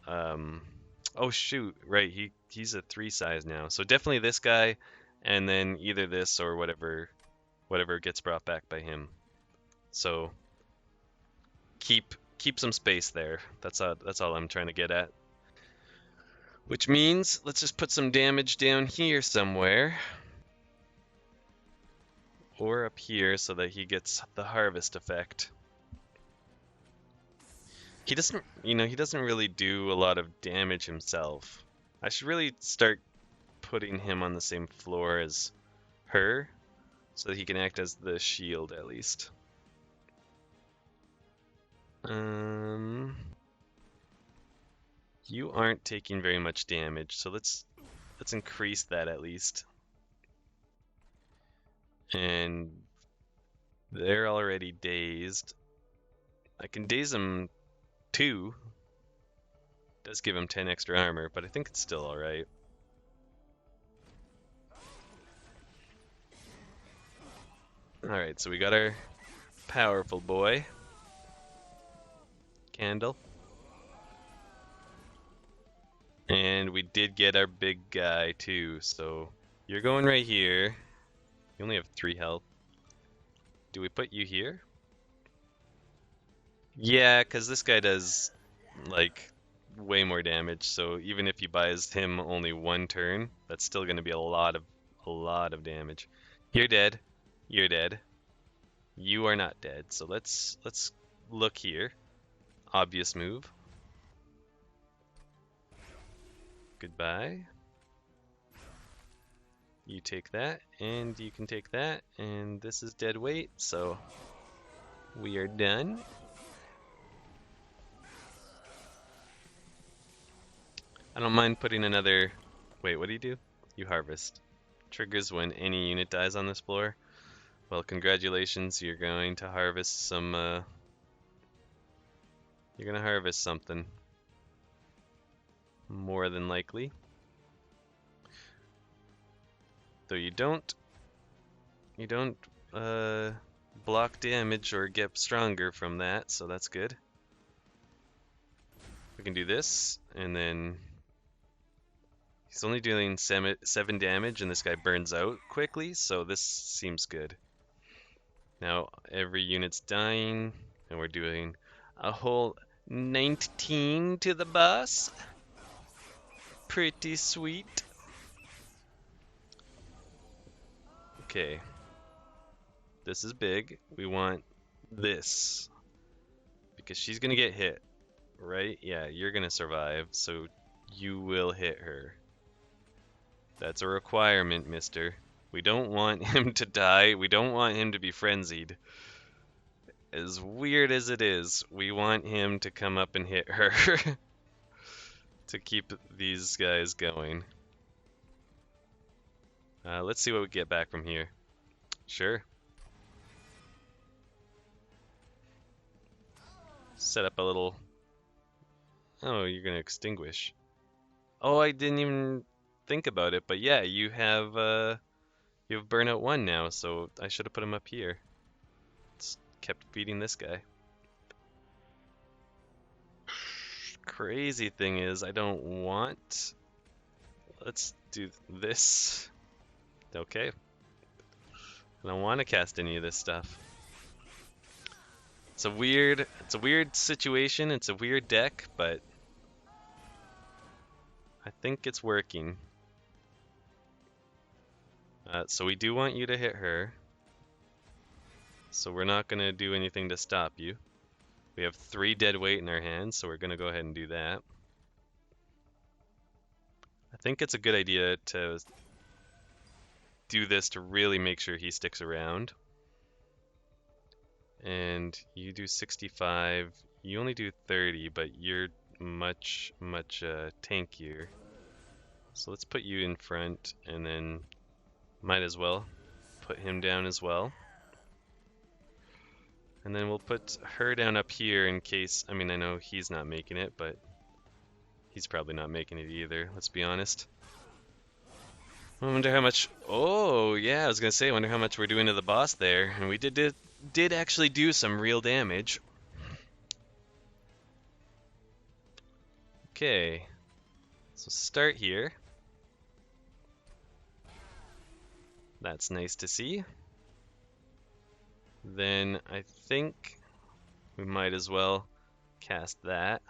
Oh shoot, right, he's a 3 size now. So definitely this guy, and then either this or whatever gets brought back by him. So keep some space there. That's all I'm trying to get at. Which means let's just put some damage down here somewhere. Or up here so that he gets the harvest effect. He doesn't really do a lot of damage himself. I should really start putting him on the same floor as her so that he can act as the shield at least. You aren't taking very much damage, so let's increase that at least. And they're already dazed. I can daze them 2. Does give him 10 extra armor, but I think it's still alright. Alright, so we got our powerful boy. Candle. And we did get our big guy too, so you're going right here. You only have 3 health. Do we put you here? Yeah, because this guy does, like, way more damage, so even if he buys him only 1 turn, that's still going to be a lot of damage. You're dead. You're dead. You are not dead, so let's look here. Obvious move. Goodbye. You take that, and you can take that, and this is dead weight, so we are done. I don't mind putting another... Wait, what do you do? You harvest. Triggers when any unit dies on this floor. Well, congratulations, you're going to harvest some... You're going to harvest something. More than likely. Though you don't block damage or get stronger from that, so that's good. We can do this, and then he's only dealing 7 damage, and this guy burns out quickly, so this seems good. Now every unit's dying, and we're doing a whole 19 to the boss. pretty sweet. Okay. This is big. We want this. Because she's gonna get hit, right? Yeah, you're gonna survive, so you will hit her. That's a requirement, mister. We don't want him to die. We don't want him to be frenzied. As weird as it is, we want him to come up and hit her to keep these guys going. Let's see what we get back from here. Sure. Set up a little... Oh, you're gonna extinguish. Oh, I didn't even think about it, but yeah, you have Burnout 1 now, so I should have put him up here. It's kept feeding this guy. Crazy thing is, I don't want... Let's do this. Okay. I don't want to cast any of this stuff. It's a weird situation, it's a weird deck, but I think it's working. So we do want you to hit her. So we're not going to do anything to stop you. We have 3 dead weight in our hands, so we're going to go ahead and do that. I think it's a good idea to do this to really make sure he sticks around. And you do 65. You only do 30, but you're much tankier. So let's put you in front, and then might as well put him down as well. And then we'll put her down up here in case, I mean, I know he's not making it, but he's probably not making it either, let's be honest. I wonder how much, oh yeah, I was gonna say, I wonder how much we're doing to the boss there. And we did actually do some real damage. Okay, so start here. That's nice to see. Then I think we might as well cast that.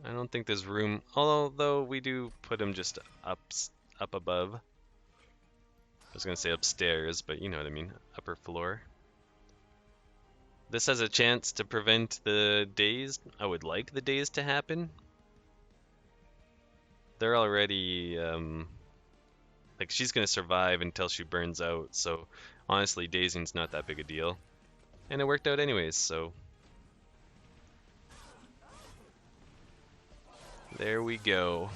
I don't think there's room, although we do put him just up above. I was gonna say upstairs, but you know what I mean, upper floor. This has a chance to prevent the daze. I would like the daze to happen. They're already, like, she's gonna survive until she burns out, so honestly, dazing's not that big a deal. And it worked out anyways, so. There we go.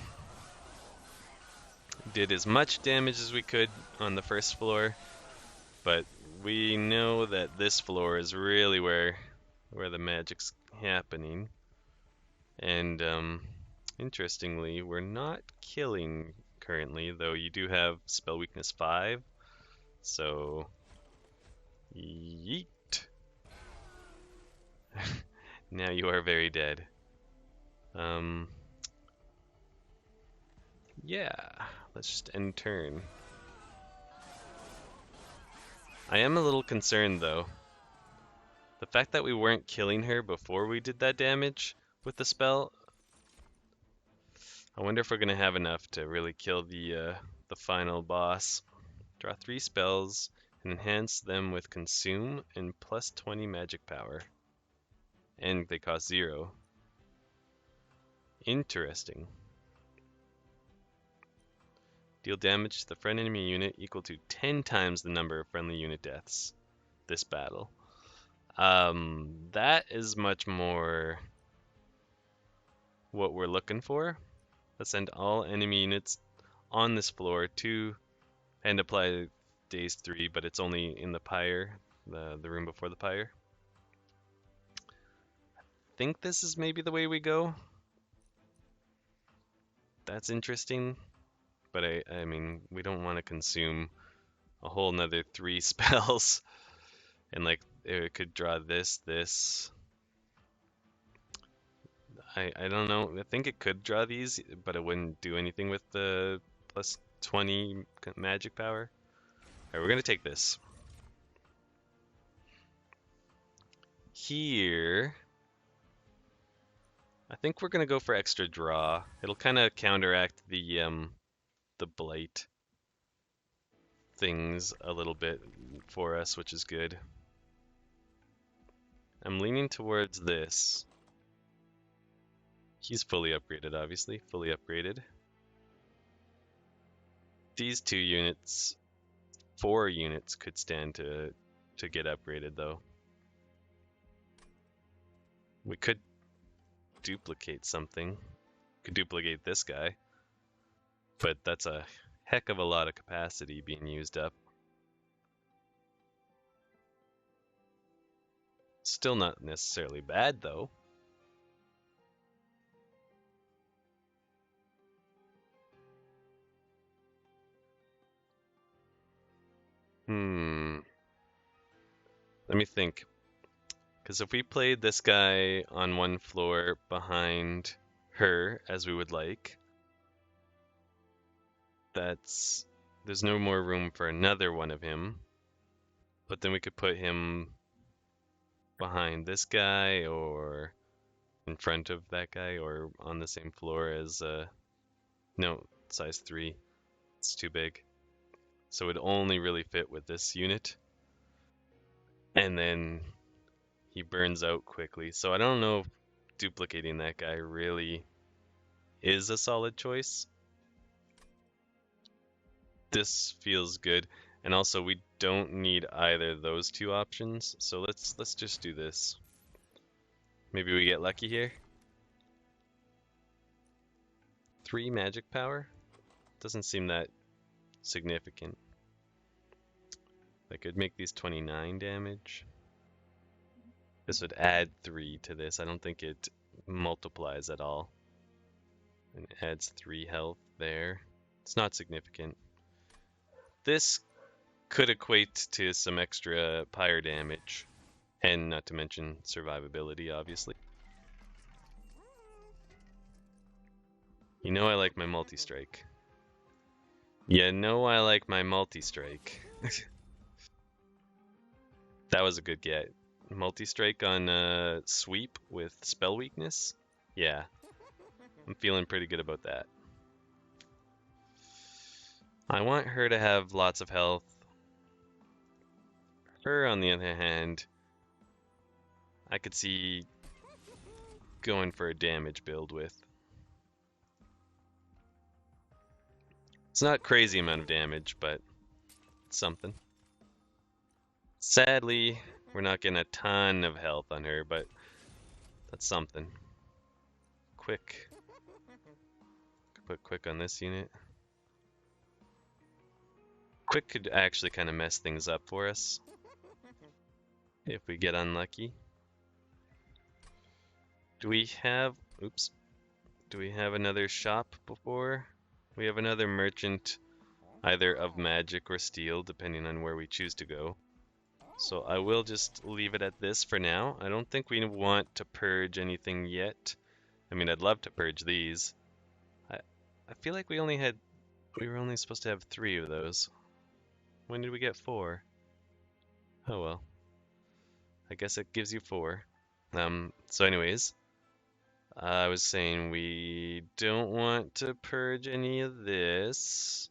Did as much damage as we could on the first floor, but we know that this floor is really where the magic's happening. And interestingly, we're not killing currently, though you do have spell weakness 5. So yeet. Now you are very dead. Yeah, let's just end turn. I am a little concerned though. The fact that we weren't killing her before we did that damage with the spell, I wonder if we're gonna have enough to really kill the final boss. Draw 3 spells and enhance them with consume and plus 20 magic power. And they cost 0. Interesting. Deal damage to the friend enemy unit equal to 10 times the number of friendly unit deaths this battle. That is much more what we're looking for. Let's send all enemy units on this floor to and apply daze 3, but it's only in the pyre, the room before the pyre. I think this is maybe the way we go. That's interesting. But I mean, we don't want to consume a whole nother 3 spells. And like, it could draw this. I don't know. I think it could draw these, but it wouldn't do anything with the plus 20 magic power. Alright, we're gonna take this. Here, I think we're gonna go for extra draw. It'll kind of counteract the blight things a little bit for us, which is good. I'm leaning towards this. He's fully upgraded, obviously, fully upgraded. These 2 units, 4 units could stand to get upgraded though. We could duplicate something. Could duplicate this guy, but that's a heck of a lot of capacity being used up. Still not necessarily bad though. Let me think. Because if we played this guy on one floor behind her, as we would like, there's no more room for another one of him. But then we could put him behind this guy, or in front of that guy, or on the same floor as, no, size 3. It's too big. So it only really fit with this unit. And then he burns out quickly. So I don't know if duplicating that guy really is a solid choice. This feels good. And also we don't need either of those 2 options. So let's just do this. Maybe we get lucky here. 3 magic power? Doesn't seem that significant. I could make these 29 damage. This would add 3 to this. I don't think it multiplies at all. And it adds 3 health there. It's not significant. This could equate to some extra pyre damage. And not to mention survivability, obviously. You know I like my multi-strike. You know I like my multi-strike. That was a good get. Multi-strike on sweep with spell weakness? Yeah. I'm feeling pretty good about that. I want her to have lots of health. Her, on the other hand, I could see going for a damage build with. It's not crazy amount of damage, but it's something. Sadly, we're not getting a ton of health on her, but that's something. Quick. Put quick on this unit. Quick could actually kind of mess things up for us if we get unlucky. Do we have another shop before? We have another merchant, either of magic or steel, depending on where we choose to go. So I will just leave it at this for now. I don't think we want to purge anything yet. I mean, I'd love to purge these. I feel like we were only supposed to have 3 of those. When did we get 4? Oh well. I guess it gives you 4. So anyways, I was saying we don't want to purge any of this.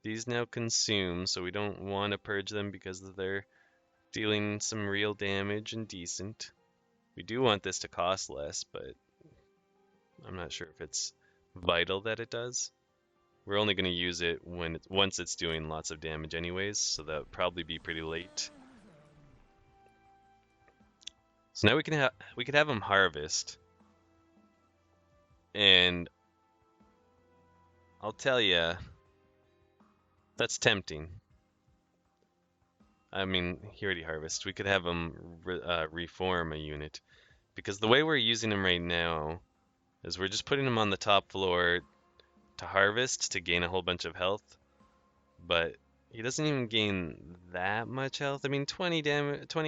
These now consume, so we don't want to purge them because they're dealing some real damage and decent. We do want this to cost less, but I'm not sure if it's vital that it does. We're only going to use it once it's doing lots of damage anyways, so that would probably be pretty late. So now we could have him harvest. And I'll tell you, that's tempting. I mean, he already harvested. We could have him reform a unit. Because the way we're using him right now is we're just putting him on the top floor to harvest to gain a whole bunch of health, but he doesn't even gain that much health. I mean, 20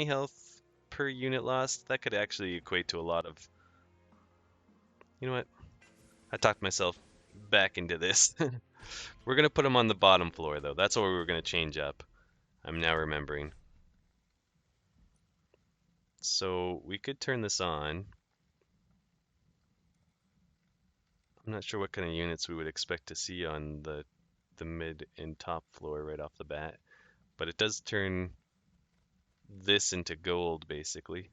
health per unit lost, that could actually equate to a lot of... You know what? I talked myself back into this. We're going to put him on the bottom floor, though. That's what we were going to change up. I'm now remembering. So we could turn this on. I'm not sure what kind of units we would expect to see on the mid and top floor right off the bat, but it does turn this into gold basically.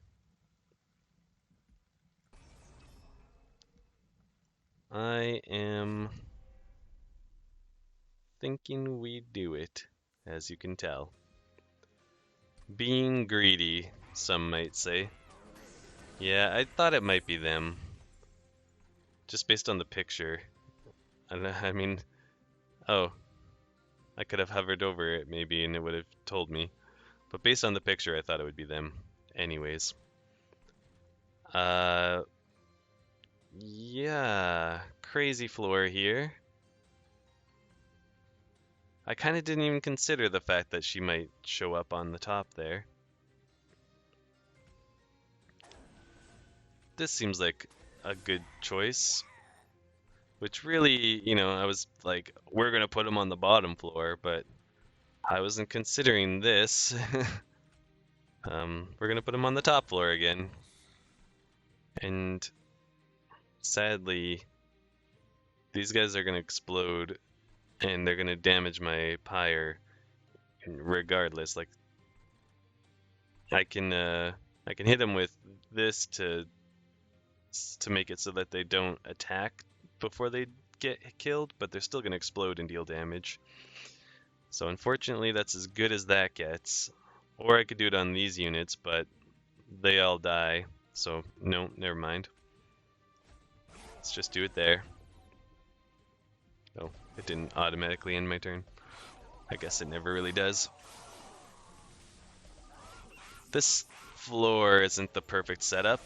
I am thinking we do it, as you can tell. Being greedy, some might say. Yeah, I thought it might be them, just based on the picture. I mean, oh, I could have hovered over it maybe and it would have told me. But based on the picture, I thought it would be them. Anyways. Uh, yeah, crazy floor here. I kind of didn't even consider the fact that she might show up on the top there. This seems like a good choice. Which really, I was like, we're gonna put him on the bottom floor, but I wasn't considering this. We're gonna put him on the top floor again. And sadly, these guys are gonna explode and they're gonna damage my pyre regardless. Like I can hit them with this to make it so that they don't attack before they get killed, but they're still gonna explode and deal damage. So unfortunately, that's as good as that gets. Or I could do it on these units, but they all die. So no, never mind. Let's just do it there. Oh, it didn't automatically end my turn. I guess it never really does. This floor isn't the perfect setup.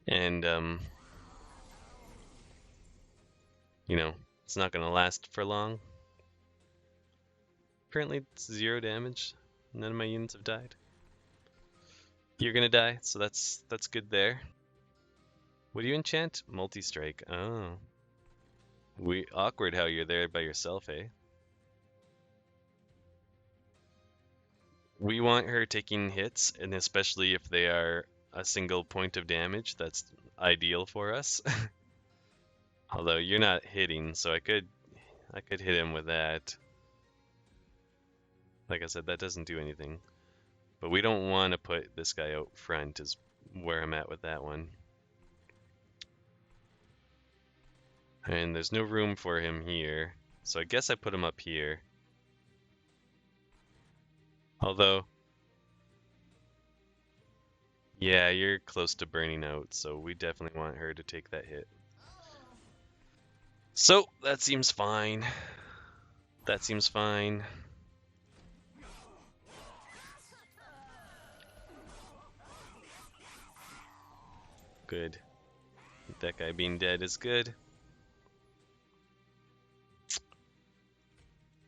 And, it's not going to last for long. Apparently it's 0 damage. None of my units have died. You're going to die, so that's good there. What do you enchant? Multi-strike. Oh. Awkward how you're there by yourself, eh? We want her taking hits, and especially if they are a single point of damage, that's ideal for us. Although you're not hitting, so I could hit him with that. Like I said, that doesn't do anything. But we don't want to put this guy out front is where I'm at with that one. And there's no room for him here, so I guess I put him up here. Although, yeah, you're close to burning out, so we definitely want her to take that hit. So, that seems fine. That seems fine. Good. That guy being dead is good.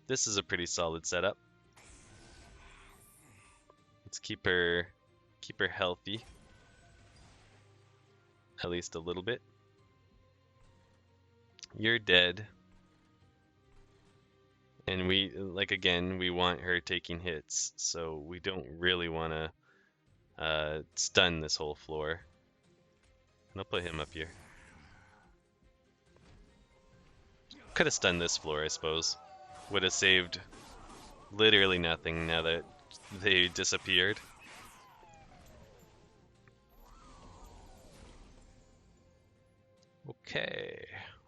This is a pretty solid setup. Let's keep her healthy. At least a little bit. You're dead. And again, we want her taking hits, so we don't really want to stun this whole floor. And I'll put him up here. Could have stunned this floor, I suppose. Would have saved literally nothing now that they disappeared.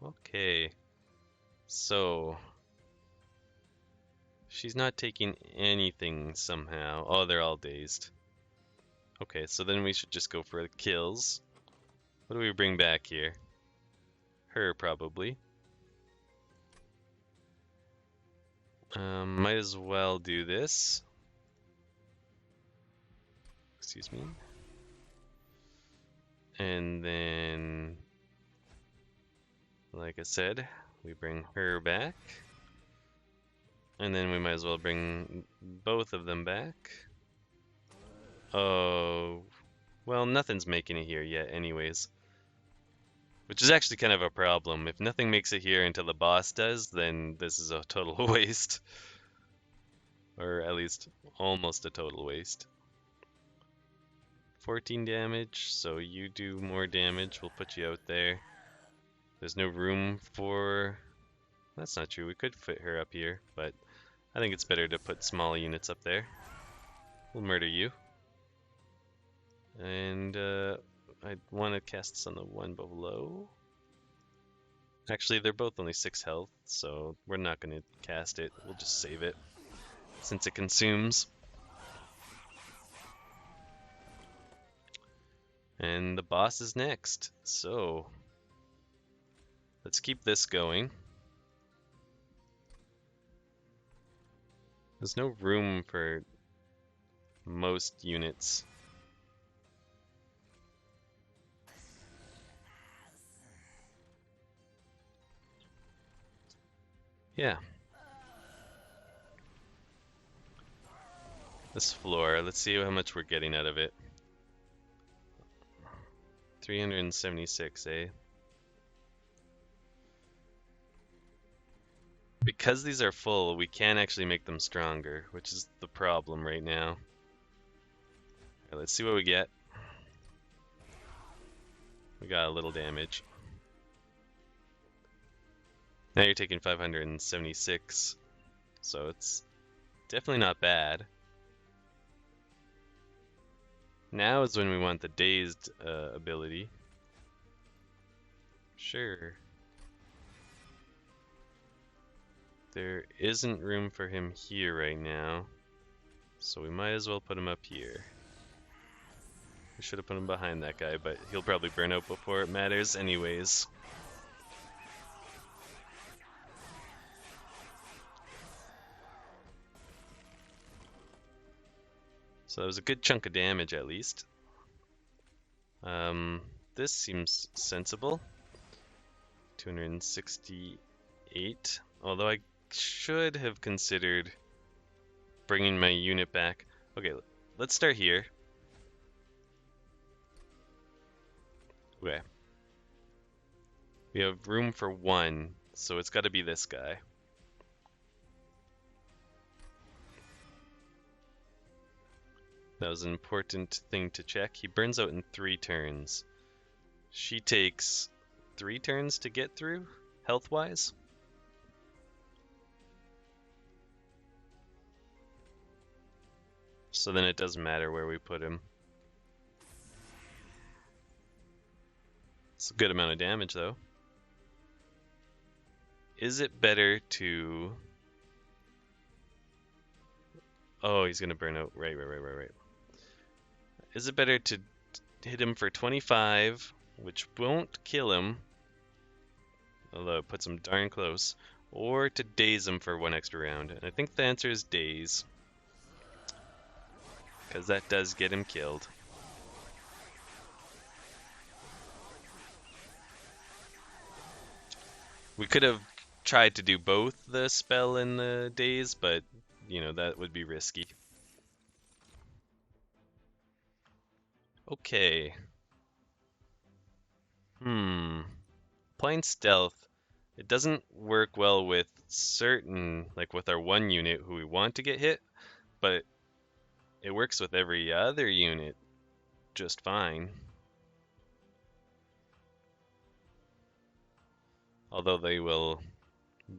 Okay. So, she's not taking anything somehow. Oh, they're all dazed. Okay, so then we should just go for the kills. What do we bring back here? Her, probably. Might as well do this. Excuse me. And then, like I said, we bring her back. And then we might as well bring both of them back. Oh, well, nothing's making it here yet anyways. Which is actually kind of a problem. If nothing makes it here until the boss does, then this is a total waste. Or at least almost a total waste. 14 damage, so you do more damage. We'll put you out there. There's no room for... That's not true. We could fit her up here, but I think it's better to put small units up there. We'll murder you. And I want to cast this on the one below. Actually, they're both only 6 health, so we're not going to cast it. We'll just save it, since it consumes. And the boss is next, so let's keep this going. There's no room for most units. Yeah. This floor, let's see how much we're getting out of it. 376, eh? Because these are full, we can actually make them stronger, which is the problem right now. Right, let's see what we get. We got a little damage. Now you're taking 576, so it's definitely not bad. Now is when we want the dazed ability. Sure. There isn't room for him here right now, so we might as well put him up here. We should have put him behind that guy, but he'll probably burn out before it matters anyways. So that was a good chunk of damage at least. This seems sensible. 268. Although I should have considered bringing my unit back. Okay, let's start here. Okay. We have room for one, so it's got to be this guy. That was an important thing to check. He burns out in 3 turns. She takes 3 turns to get through, health-wise. So then it doesn't matter where we put him. It's a good amount of damage, though. Is it better to... Oh, he's gonna burn out. Right. Is it better to hit him for 25, which won't kill him, although it puts him darn close, or to daze him for 1 extra round? And I think the answer is daze, because that does get him killed. We could have tried to do both the spell and the daze, but, you know, that would be risky. Okay. Applying stealth. It doesn't work well with certain, like with our one unit who we want to get hit, but it works with every other unit just fine. Although they will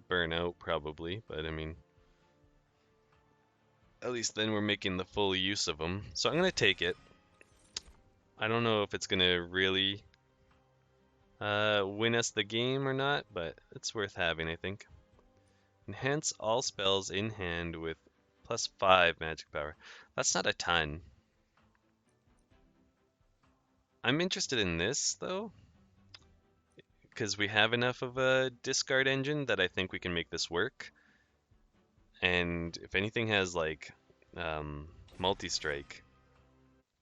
burn out probably, but I mean, at least then we're making the full use of them. So I'm going to take it. I don't know if it's going to really win us the game or not, but it's worth having, I think. Enhance all spells in hand with +5 magic power. That's not a ton. I'm interested in this, though, because we have enough of a discard engine that I think we can make this work. And if anything has, like, multi-strike,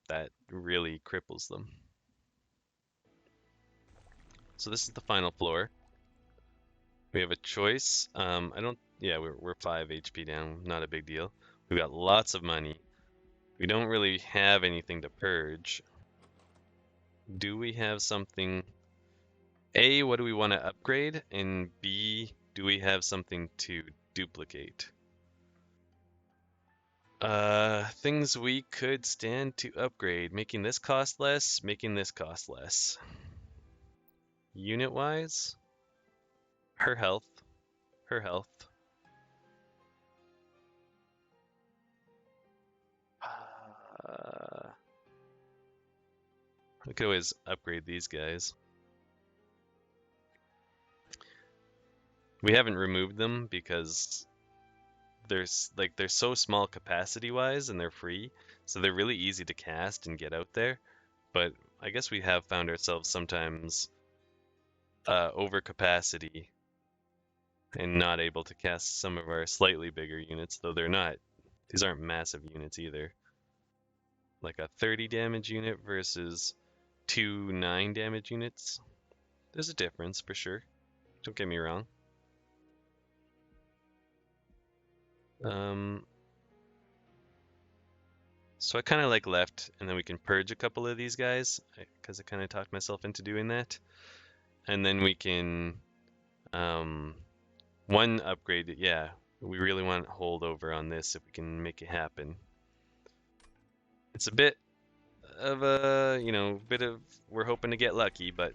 that really cripples them. So this is the final floor. We have a choice. Yeah, we're 5 HP down, not a big deal. We've got lots of money. We don't really have anything to purge. Do we have something? A, what do we want to upgrade? And B, do we have something to duplicate? Things we could stand to upgrade. Making this cost less, making this cost less. Unit-wise, Her health. Her health. We could always upgrade these guys. We haven't removed them because they're so small capacity wise and they're free, so they're really easy to cast and get out there. But I guess we have found ourselves sometimes over capacity and not able to cast some of our slightly bigger units, though these aren't massive units either. Like a 30 damage unit versus two 9 damage units. There's a difference for sure. Don't get me wrong. So I kind of like left, and then we can purge a couple of these guys, because I kind of talked myself into doing that. And then we can, one upgrade, yeah, we really want holdover on this if we can make it happen. It's a bit of a, we're hoping to get lucky, but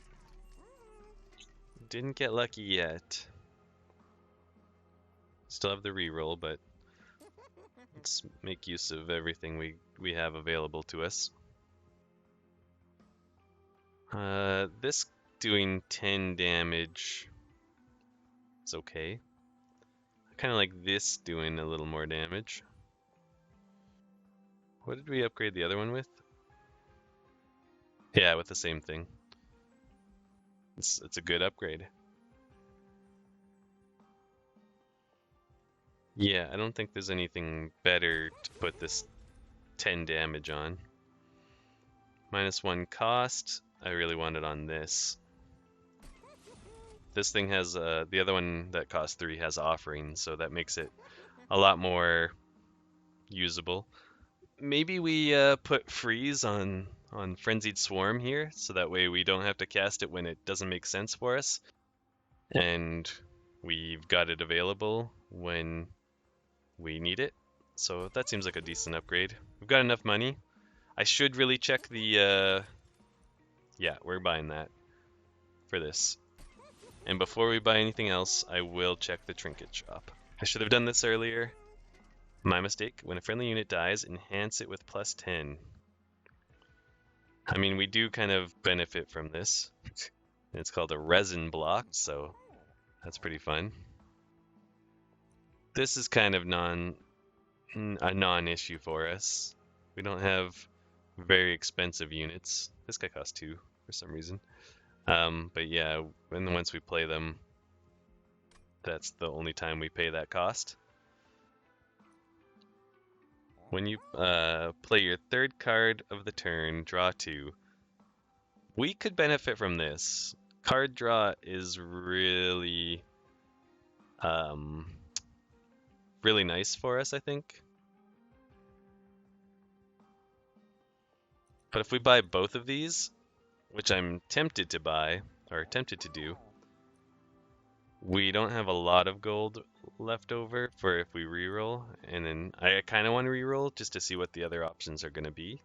didn't get lucky yet. Still have the reroll, but let's make use of everything we have available to us. This doing 10 damage is okay. I kind of like this doing a little more damage. What did we upgrade the other one with? Yeah, with the same thing. It's a good upgrade. Yeah, I don't think there's anything better to put this 10 damage on. -1 cost. I really want it on this. This thing has, the other one that costs 3 has offering, so that makes it a lot more usable. Maybe we put freeze on Frenzied Swarm here, so that way we don't have to cast it when it doesn't make sense for us. And we've got it available when we need it. So that seems like a decent upgrade. We've got enough money. I should really check the, yeah, we're buying that for this. And before we buy anything else, I will check the trinket shop. I should have done this earlier. My mistake. When a friendly unit dies, enhance it with +10. I mean, we do kind of benefit from this. It's called a resin block, so that's pretty fun. This is kind of a non-issue for us. We don't have very expensive units. This guy costs 2 for some reason. But yeah, and once we play them, that's the only time we pay that cost. When you play your 3rd card of the turn, draw 2. We could benefit from this. Card draw is really, really nice for us, I think. But if we buy both of these, which I'm tempted to buy, or tempted to do, we don't have a lot of gold left over for if we reroll, and then I kind of want to reroll just to see what the other options are going to be.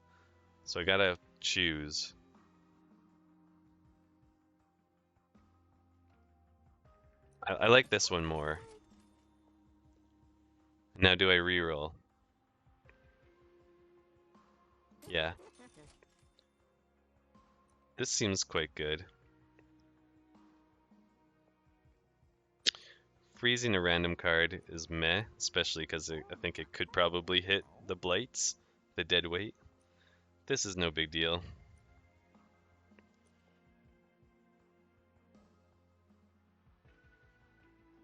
So I gotta choose. I like this one more. Now do I reroll? Yeah. This seems quite good. Freezing a random card is meh, especially because I think it could probably hit the blights, the dead weight. This is no big deal.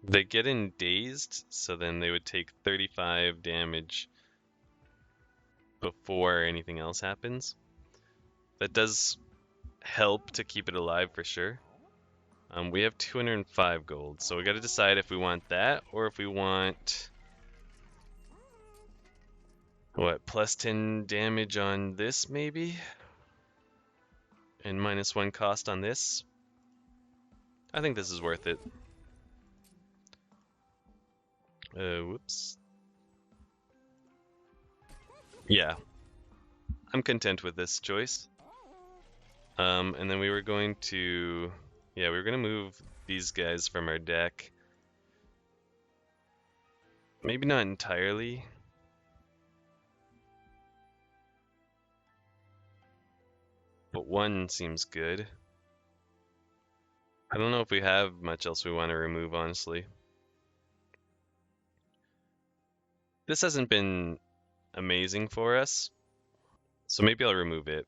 They get in dazed, so then they would take 35 damage before anything else happens. That does help to keep it alive for sure. We have 205 gold, so we got to decide if we want that or if we want what, +10 damage on this maybe, and -1 cost on this. I think this is worth it. Whoops. Yeah, I'm content with this choice. And then we were going to Yeah, we're gonna move these guys from our deck. Maybe not entirely. But one seems good. I don't know if we have much else we want to remove, honestly. This hasn't been amazing for us, so maybe I'll remove it.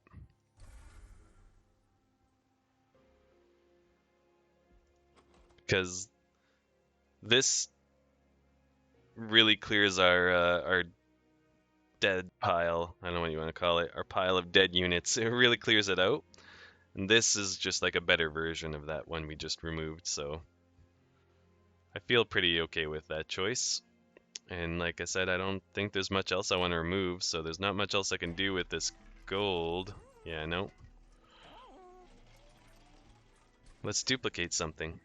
Because this really clears our dead pile. I don't know what you want to call it. Our pile of dead units. It really clears it out. And this is just like a better version of that one we just removed, so I feel pretty okay with that choice. And like I said, I don't think there's much else I want to remove, so there's not much else I can do with this gold. Yeah, no. Let's duplicate something.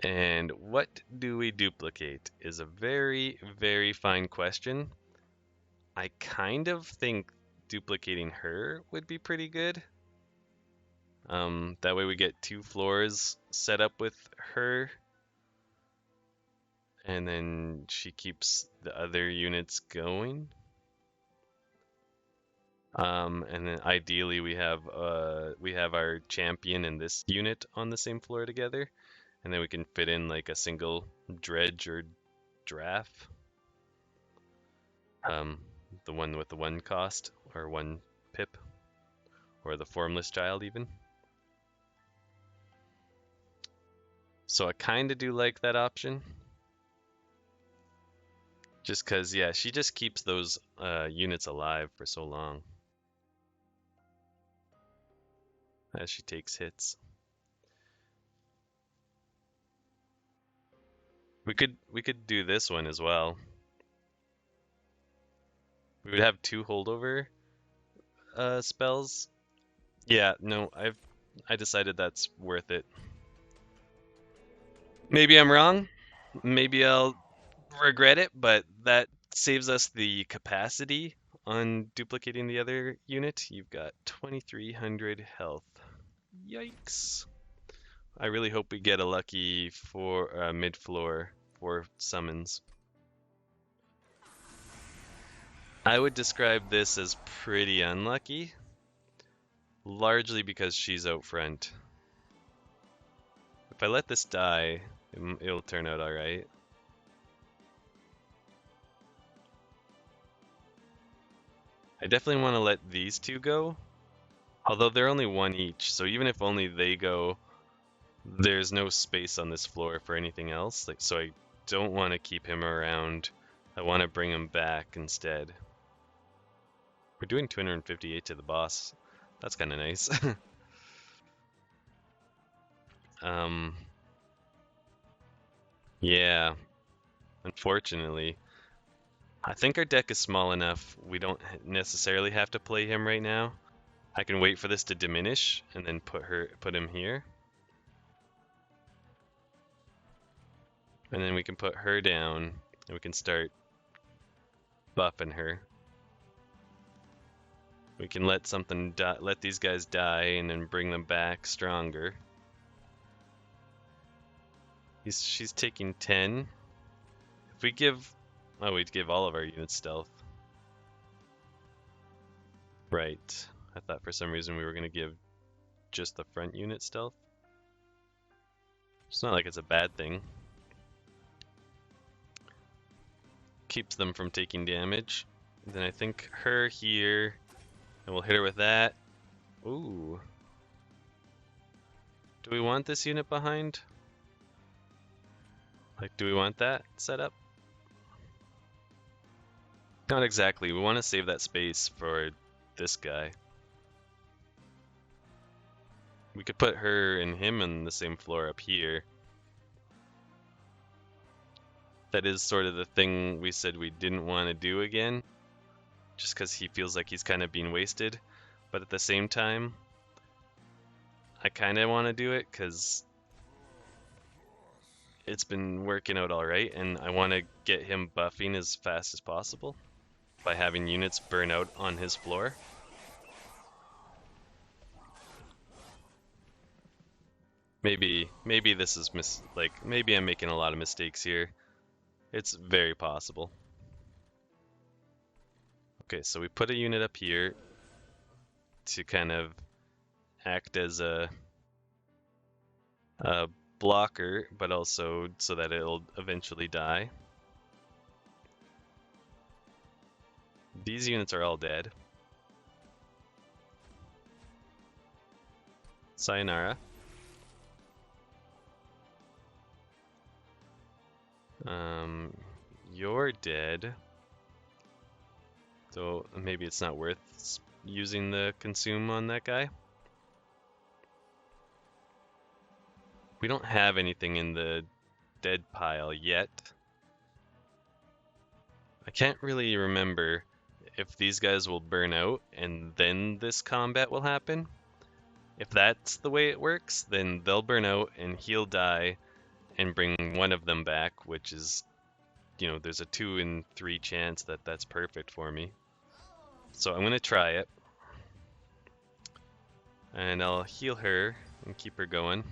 And what do we duplicate is a very, very fine question. I kind of think duplicating her would be pretty good. That way we get 2 floors set up with her. And then she keeps the other units going. And then ideally we have our champion and this unit on the same floor together. And then we can fit in like a single dredge or draft. The one with the 1 cost or 1 pip. Or the formless child even. So I kinda do like that option. Just cause yeah, she just keeps those units alive for so long. As she takes hits. We could do this one as well. We would have 2 holdover spells. Yeah, no, I decided that's worth it. Maybe I'm wrong. Maybe I'll regret it, but that saves us the capacity on duplicating the other unit. You've got 2300 health. Yikes. I really hope we get a lucky for mid-floor for summons. I would describe this as pretty unlucky, largely because she's out front. If I let this die, it'll turn out alright. I definitely want to let these 2 go, although they're only 1 each, so even if only they go, there's no space on this floor for anything else, so I don't want to keep him around. I want to bring him back instead. We're doing 258 to the boss. That's kind of nice. Yeah, unfortunately. I think our deck is small enough, we don't necessarily have to play him right now. I can wait for this to diminish and then put him here. And then we can put her down and we can start buffing her. We can let let these guys die and then bring them back stronger. She's taking 10. If we give, oh, we'd give all of our units stealth. Right. I thought for some reason we were gonna give just the front unit stealth. It's not like it's a bad thing. Keeps them from taking damage. Then I think her here, and we'll hit her with that. Ooh. Do we want this unit behind? Like, do we want that set up? Not exactly. We want to save that space for this guy. We could put her and him on the same floor up here. That is sort of the thing we said we didn't want to do again, just because he feels like he's kind of being wasted. But at the same time, I kind of want to do it because it's been working out alright, and I want to get him buffing as fast as possible by having units burn out on his floor. Maybe this is maybe I'm making a lot of mistakes here. It's very possible. Okay, so we put a unit up here to kind of act as a blocker, but also so that it'll eventually die. These units are all dead. Sayonara. You're dead. So maybe it's not worth using the consume on that guy. We don't have anything in the dead pile yet. I can't really remember if these guys will burn out and then this combat will happen. If that's the way it works, then they'll burn out and he'll die and bring one of them back, which is, there's a 2 in 3 chance that that's perfect for me. So I'm going to try it. And I'll heal her and keep her going.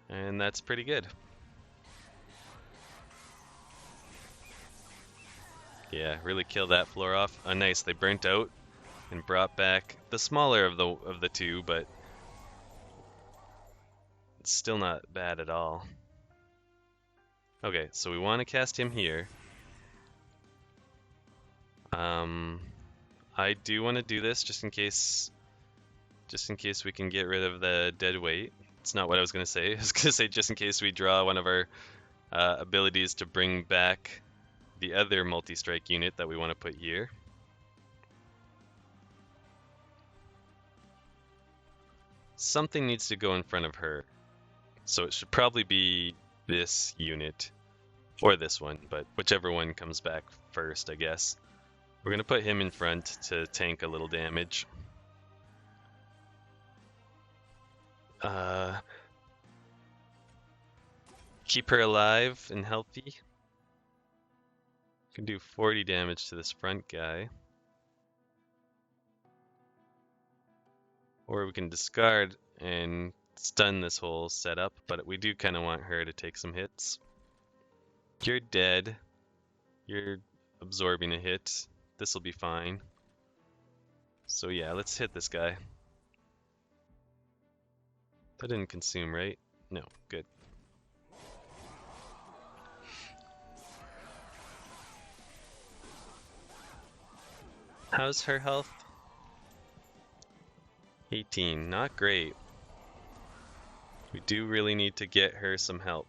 And that's pretty good. Yeah, really kill that floor off. Oh, nice. They burnt out and brought back the smaller of the 2, but it's still not bad at all. Okay, so we want to cast him here. I do want to do this just in case we can get rid of the dead weight. It's not what I was going to say. I was going to say just in case we draw one of our abilities to bring back the other multi-strike unit that we want to put here. Something needs to go in front of her. So it should probably be this unit or this one, but whichever one comes back first, I guess. We're going to put him in front to tank a little damage. Keep her alive and healthy. Can do 40 damage to this front guy. Or we can discard and stun this whole setup, but we do kind of want her to take some hits. You're dead. You're absorbing a hit. This will be fine. So yeah, let's hit this guy. That didn't consume, right? No, good. How's her health? 18, not great. We do really need to get her some help.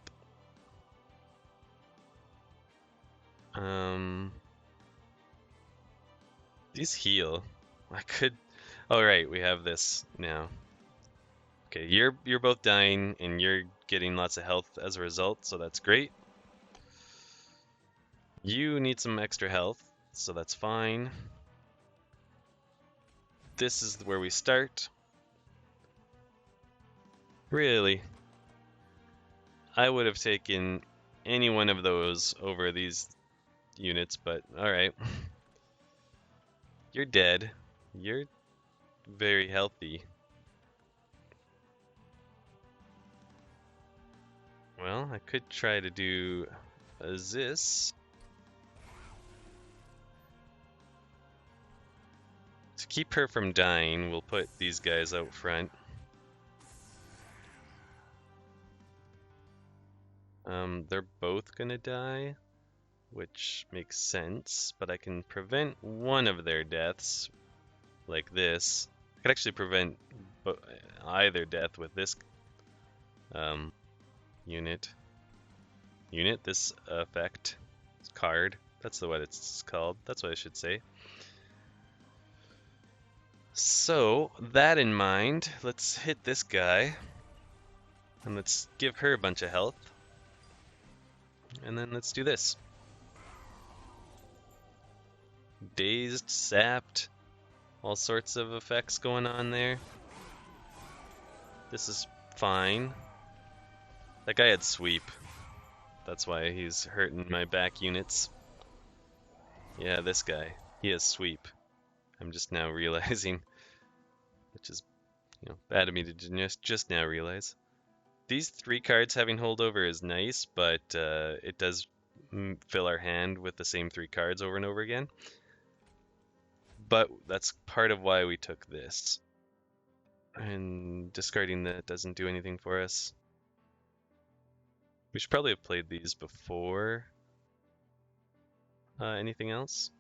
These heal. I could. Oh right, we have this now. Okay, you're both dying and you're getting lots of health as a result, so that's great. You need some extra health, so that's fine. This is where we start. Really, I would have taken any one of those over these units, but alright. You're dead. You're very healthy. Well, I could try to do this. To keep her from dying, we'll put these guys out front. They're both gonna die, which makes sense, but I can prevent one of their deaths, like this. I could actually prevent either death with this unit. This effect. Card. That's what it's called. That's what I should say. So, that in mind, let's hit this guy. And let's give her a bunch of health. And then let's do this. Dazed, sapped, all sorts of effects going on there. This is fine. That guy had sweep. That's why he's hurting my back units. Yeah, this guy. He has sweep. I'm just now realizing, which is Bad of me to just now realize. These 3 cards having holdover is nice, but it does fill our hand with the same 3 cards over and over again. But that's part of why we took this. And discarding that doesn't do anything for us. We should probably have played these before anything else.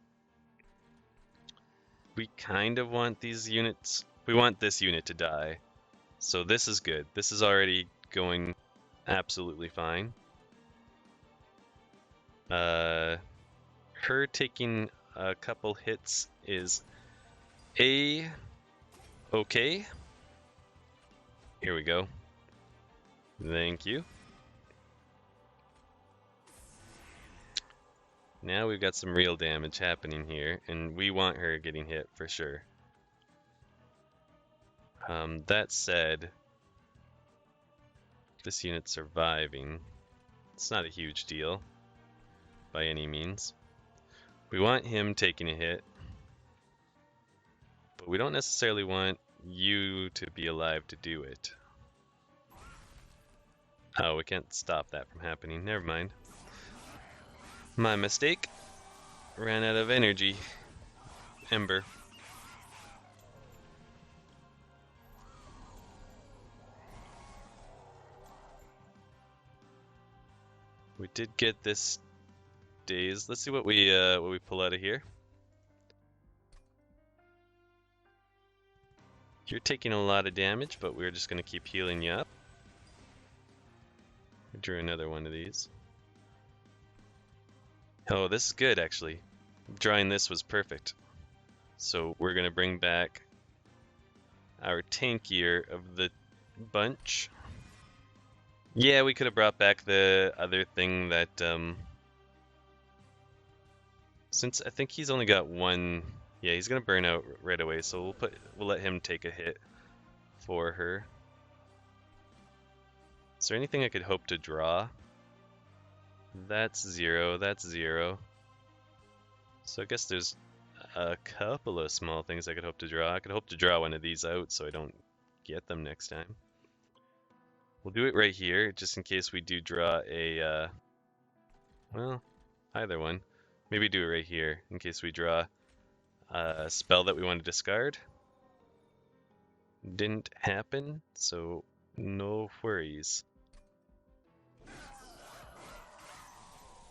We kind of want these units. We want this unit to die. So this is good. This is already going absolutely fine. Her taking a couple hits is okay. Here we go. Thank you. Now we've got some real damage happening here, and we want her getting hit for sure. That said, this unit's surviving. It's not a huge deal by any means. We want him taking a hit, but we don't necessarily want you to be alive to do it. Oh, we can't stop that from happening. Never mind. My mistake. Ran out of energy. Ember. We did get this daze. Let's see what we pull out of here. You're taking a lot of damage, but we're just gonna keep healing you up. We drew another one of these. Oh, this is good actually. Drawing this was perfect. So we're gonna bring back our tankier of the bunch. Yeah, we could have brought back the other thing that, since I think he's only got one, yeah, he's gonna burn out right away, so we'll let him take a hit for her. Is there anything I could hope to draw? That's 0, that's 0. So I guess there's a couple of small things I could hope to draw. I could hope to draw one of these out so I don't get them next time. We'll do it right here, just in case we do draw a, well, either one. Maybe do it right here, in case we draw a spell that we want to discard. Didn't happen, so no worries.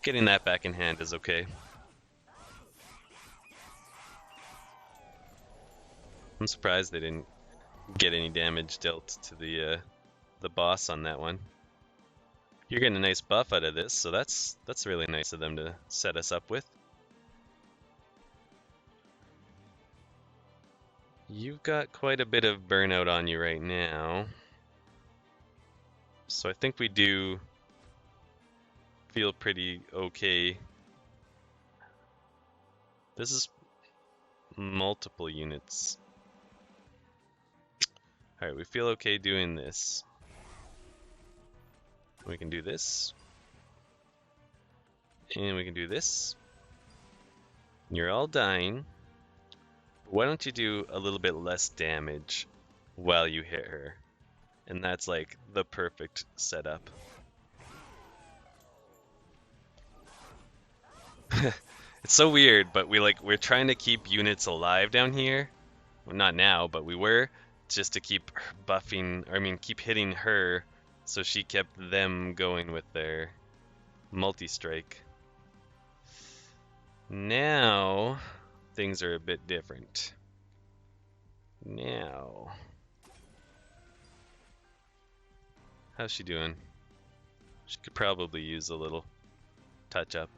Getting that back in hand is okay. I'm surprised they didn't get any damage dealt to the boss on that one. You're getting a nice buff out of this, so that's really nice of them to set us up with. You've got quite a bit of burnout on you right now. So I think we do feel pretty okay. This is multiple units. Alright, we feel okay doing this. We can do this. And we can do this. You're all dying. Why don't you do a little bit less damage while you hit her? And that's like the perfect setup. It's so weird, but we're trying to keep units alive down here. Well, not now, but we were, just to keep buffing, or I mean keep hitting her, so she kept them going with their multi-strike. Now things are a bit different. Now, how's she doing? She could probably use a little touch up.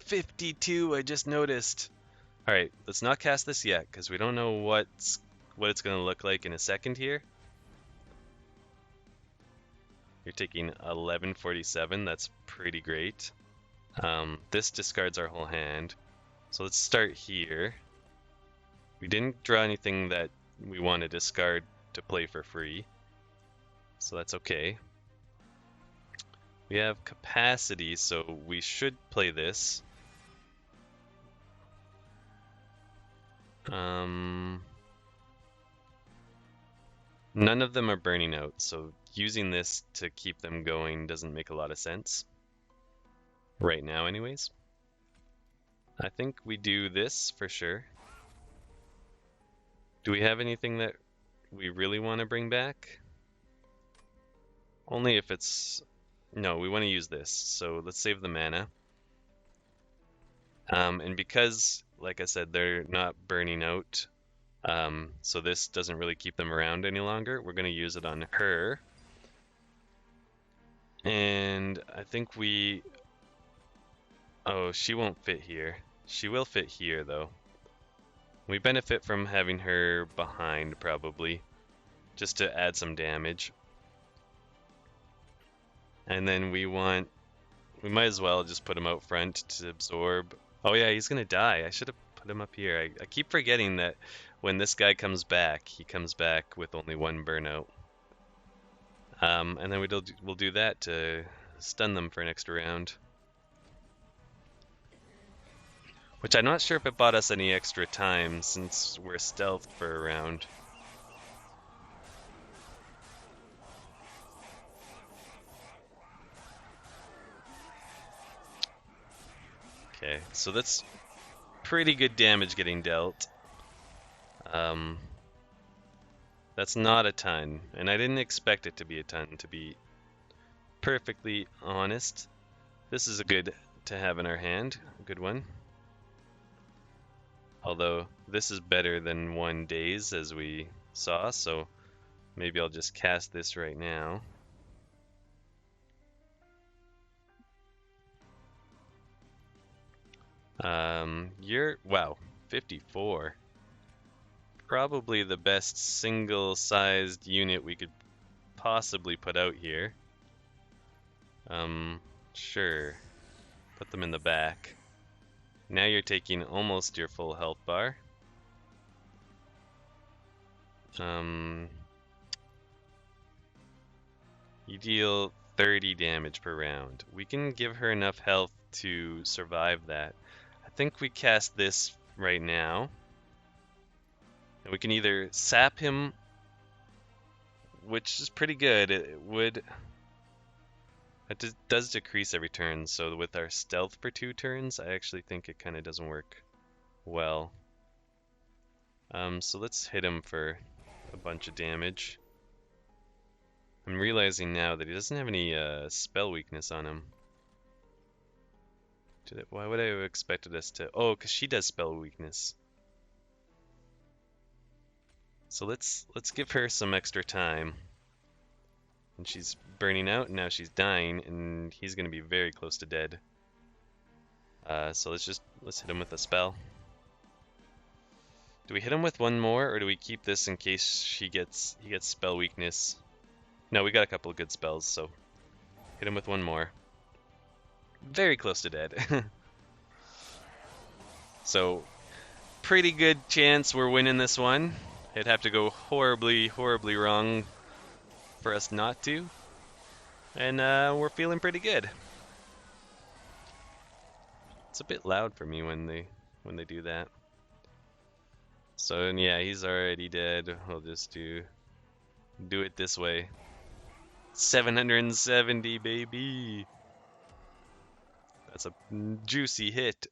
52, I just noticed. Alright, let's not cast this yet, because we don't know what it's going to look like in a second here. You're taking 1147, that's pretty great. This discards our whole hand. So let's start here. We didn't draw anything that we want to discard to play for free, so that's okay. We have capacity, so we should play this. None of them are burning out, so using this to keep them going doesn't make a lot of sense. Right now, anyways. I think we do this for sure. Do we have anything that we really want to bring back? Only if it's... No, we want to use this, so let's save the mana. And because, like I said, they're not burning out, so this doesn't really keep them around any longer, we're going to use it on her. And I think we... Oh, she won't fit here. She will fit here, though. We benefit from having her behind, probably, just to add some damage. And then we might as well just put him out front to absorb. Oh yeah, he's gonna die. I should have put him up here. I keep forgetting that when this guy comes back, he comes back with only one burnout. And then we'll do that to stun them for an extra round. Which I'm not sure if it bought us any extra time since we're stealthed for a round. Okay, so that's pretty good damage getting dealt. That's not a ton, and I didn't expect it to be a ton, to be perfectly honest. This is a good to have in our hand, a good one. Although this is better than 1 daze, as we saw, so maybe I'll just cast this right now. Wow, 54. Probably the best single-sized unit we could possibly put out here. Sure. Put them in the back. Now you're taking almost your full health bar. You deal 30 damage per round. We can give her enough health to survive that. I think we cast this right now. And we can either sap him, which is pretty good. It does decrease every turn, so with our stealth for 2 turns, I actually think it kind of doesn't work well. So let's hit him for a bunch of damage. I'm realizing now that he doesn't have any spell weakness on him. Why would I have expected us to... Oh, because she does spell weakness. So let's give her some extra time. And she's burning out, and now she's dying, and he's going to be very close to dead. So let's hit him with a spell. Do we hit him with one more, or do we keep this in case he gets spell weakness? No, we got a couple of good spells, so hit him with one more. Very close to dead. So, pretty good chance we're winning this one. It'd have to go horribly, horribly wrong for us not to. And we're feeling pretty good. It's a bit loud for me when they do that. So yeah, he's already dead. We'll just do it this way. 770, baby. That's a juicy hit.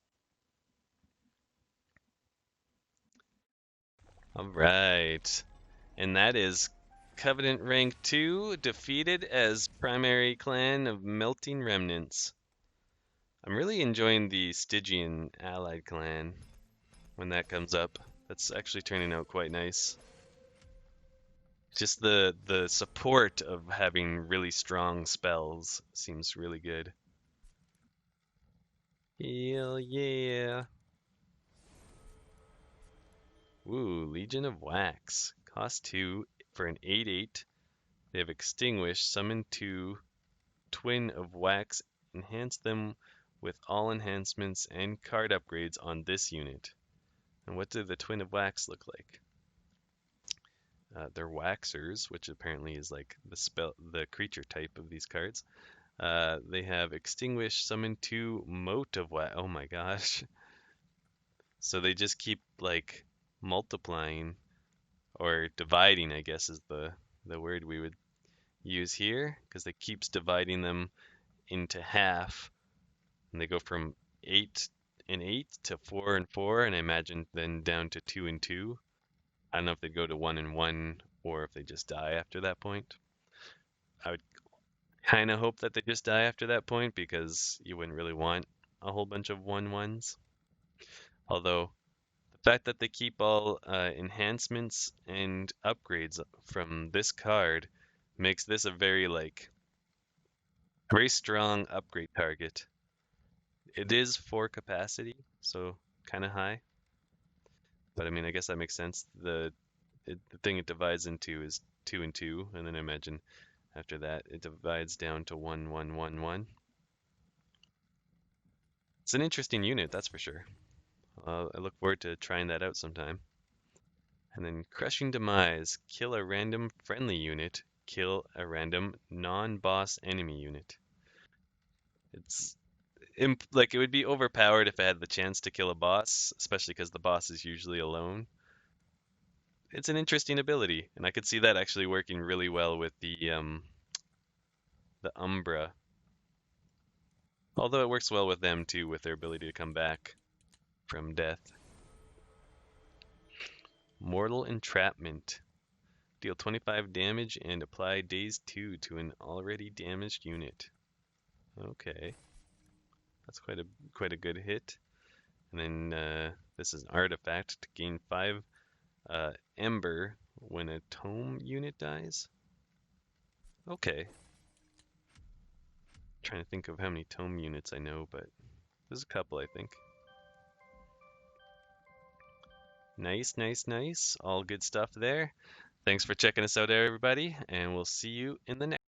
All right. And that is Covenant rank 2, defeated as primary clan of Melting Remnants. I'm really enjoying the Stygian allied clan when that comes up. That's actually turning out quite nice. Just the support of having really strong spells seems really good. Hell yeah. Ooh, Legion of Wax. Cost 2 for an 8/8. They have Extinguish, summon 2, Twin of Wax, enhance them with all enhancements and card upgrades on this unit. And what do the Twin of Wax look like? They're Waxers, which apparently is like the creature type of these cards. They have Extinguish, summon 2, Mote of Wax. Oh my gosh. So they just keep like multiplying or dividing, I guess is the the word we would use here, because it keeps dividing them into half, and they go from 8 and 8 to 4 and 4, and I imagine then down to 2 and 2. I don't know if they go to 1 and 1 or if they just die after that point. I would kind of hope that they just die after that point because you wouldn't really want a whole bunch of 1/1s. Although the fact that they keep all enhancements and upgrades from this card makes this a very strong upgrade target. It is 4 capacity, so kind of high. But I mean, I guess that makes sense. The thing it divides into is 2 and 2, and then I imagine after that it divides down to 1, 1, 1, 1. It's an interesting unit, that's for sure. I look forward to trying that out sometime. And then Crushing Demise. Kill a random friendly unit. Kill a random non-boss enemy unit. It's like it would be overpowered if I had the chance to kill a boss, especially because the boss is usually alone. It's an interesting ability, and I could see that actually working really well with the Umbra. Although it works well with them too, with their ability to come back from death. Mortal Entrapment. Deal 25 damage and apply Daze 2 to an already damaged unit. Okay. That's quite a good hit. And then this is an artifact to gain 5 Ember when a Tome unit dies. Okay. Trying to think of how many Tome units I know, but there's a couple, I think. Nice, nice, nice. All good stuff there. Thanks for checking us out, everybody, and we'll see you in the next.